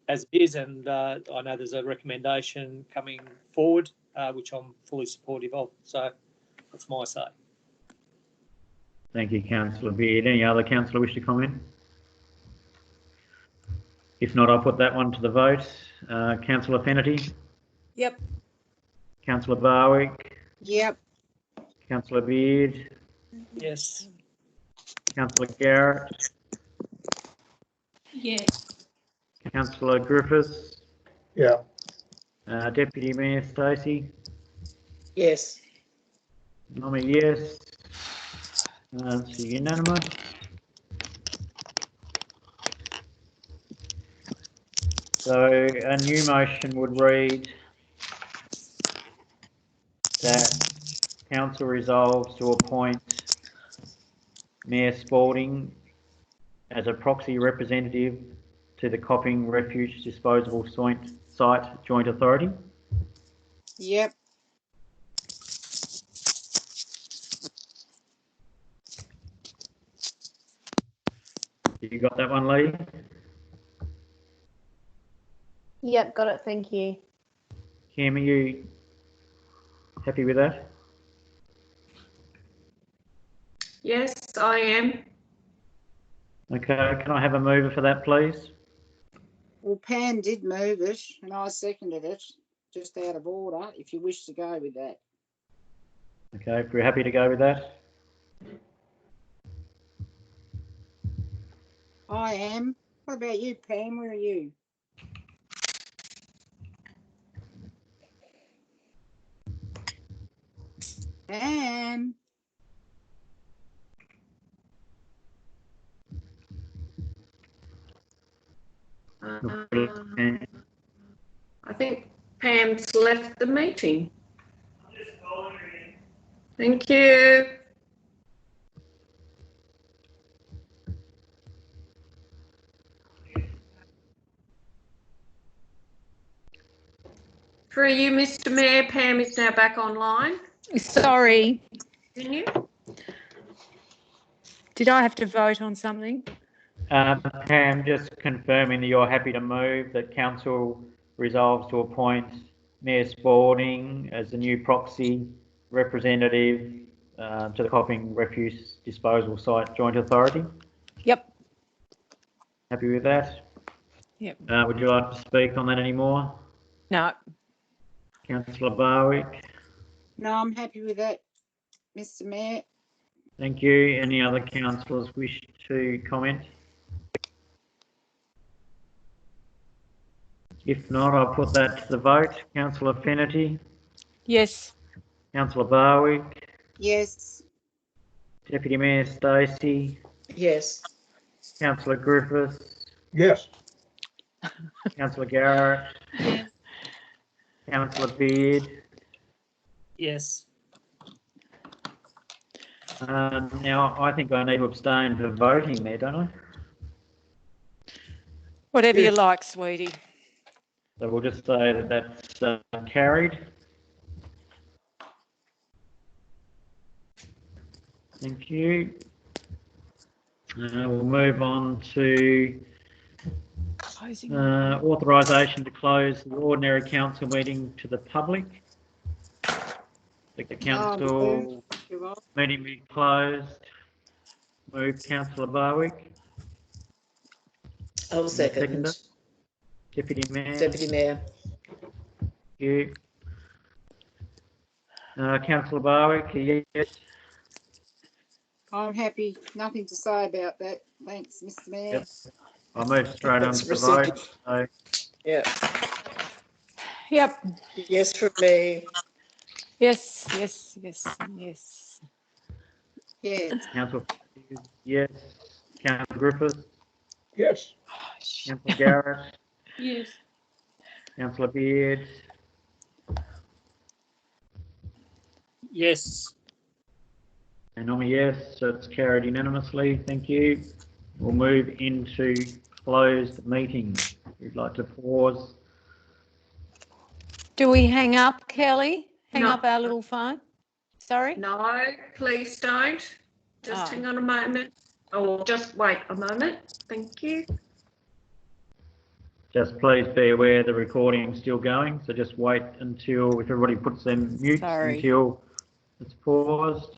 as it is, and I know there's a recommendation coming forward, which I'm fully supportive of. So that's my say. Thank you, Councillor Beard. Any other councillor wish to comment? If not, I'll put that one to the vote. Councillor Fenity? Yep. Councillor Barwick? Yep. Councillor Beard? Yes. Councillor Garrett? Yes. Councillor Griffiths? Yeah. Deputy Mayor Stacey? Yes. I'm a yes. It's unanimous. So a new motion would read that council resolves to appoint Mayor Spalding as a proxy representative to the Copping Refuge Disposable Site Joint Authority. Yep. You got that one, Lee? Yep, got it. Thank you. Cam, are you happy with that? Yes, I am. Okay, can I have a mover for that, please? Well, Pam did move it and I seconded it, just out of order, if you wish to go with that. Okay, if we're happy to go with that. I am. What about you, Pam? Where are you? Pam. I think Pam's left the meeting. Thank you. For you, Mr Mayor, Pam is now back online. Sorry, Continue. did I have to vote on something? Pam, just confirming that you're happy to move that council resolves to appoint Mayor Spalding as the new proxy representative to the Copping Refuse Disposal Site Joint Authority. Yep. Happy with that? Yep. Would you like to speak on that anymore? No. Councillor Barwick? No, I'm happy with that, Mr Mayor. Thank you. Any other councillors wish to comment? If not, I'll put that to the vote. Councillor Fenity? Yes. Councillor Barwick? Yes. Deputy Mayor Stacey? Yes. Councillor Griffiths? Yes. Councillor Garrett? Yes. Councillor Beard? Yes. Now, I think I need to abstain for voting there, don't I? Whatever you like, sweetie. So we'll just say that that's carried. Thank you. We'll move on to authorisation to close the ordinary council meeting to the public. The council meeting be closed. Move councillor Barwick. I'll second. Seconder. Deputy Mayor. Deputy Mayor. Thank you. Councillor Barwick, yes. I'm happy. Nothing to say about that. Thanks, Mr. Mayor. Yep. I'll move straight on to the vote. So, Yeah. Yep. Yes from me. Yes, yes, yes, yes. Yeah. Councillor, yes. Councillor Griffiths. Yes. Councillor Garrett. Yes. Councillor Beard. Yes. And I'm a yes, so it's carried unanimously. Thank you. We'll move into closed meeting. We'd like to pause. Do we hang up, Kelly? Hang No. up our little phone? Sorry? No, please don't. Just hang on a moment. Or just wait a moment. Thank you. Just please be aware the recording's still going, so just wait until, if everybody puts their mutes Sorry. until it's paused.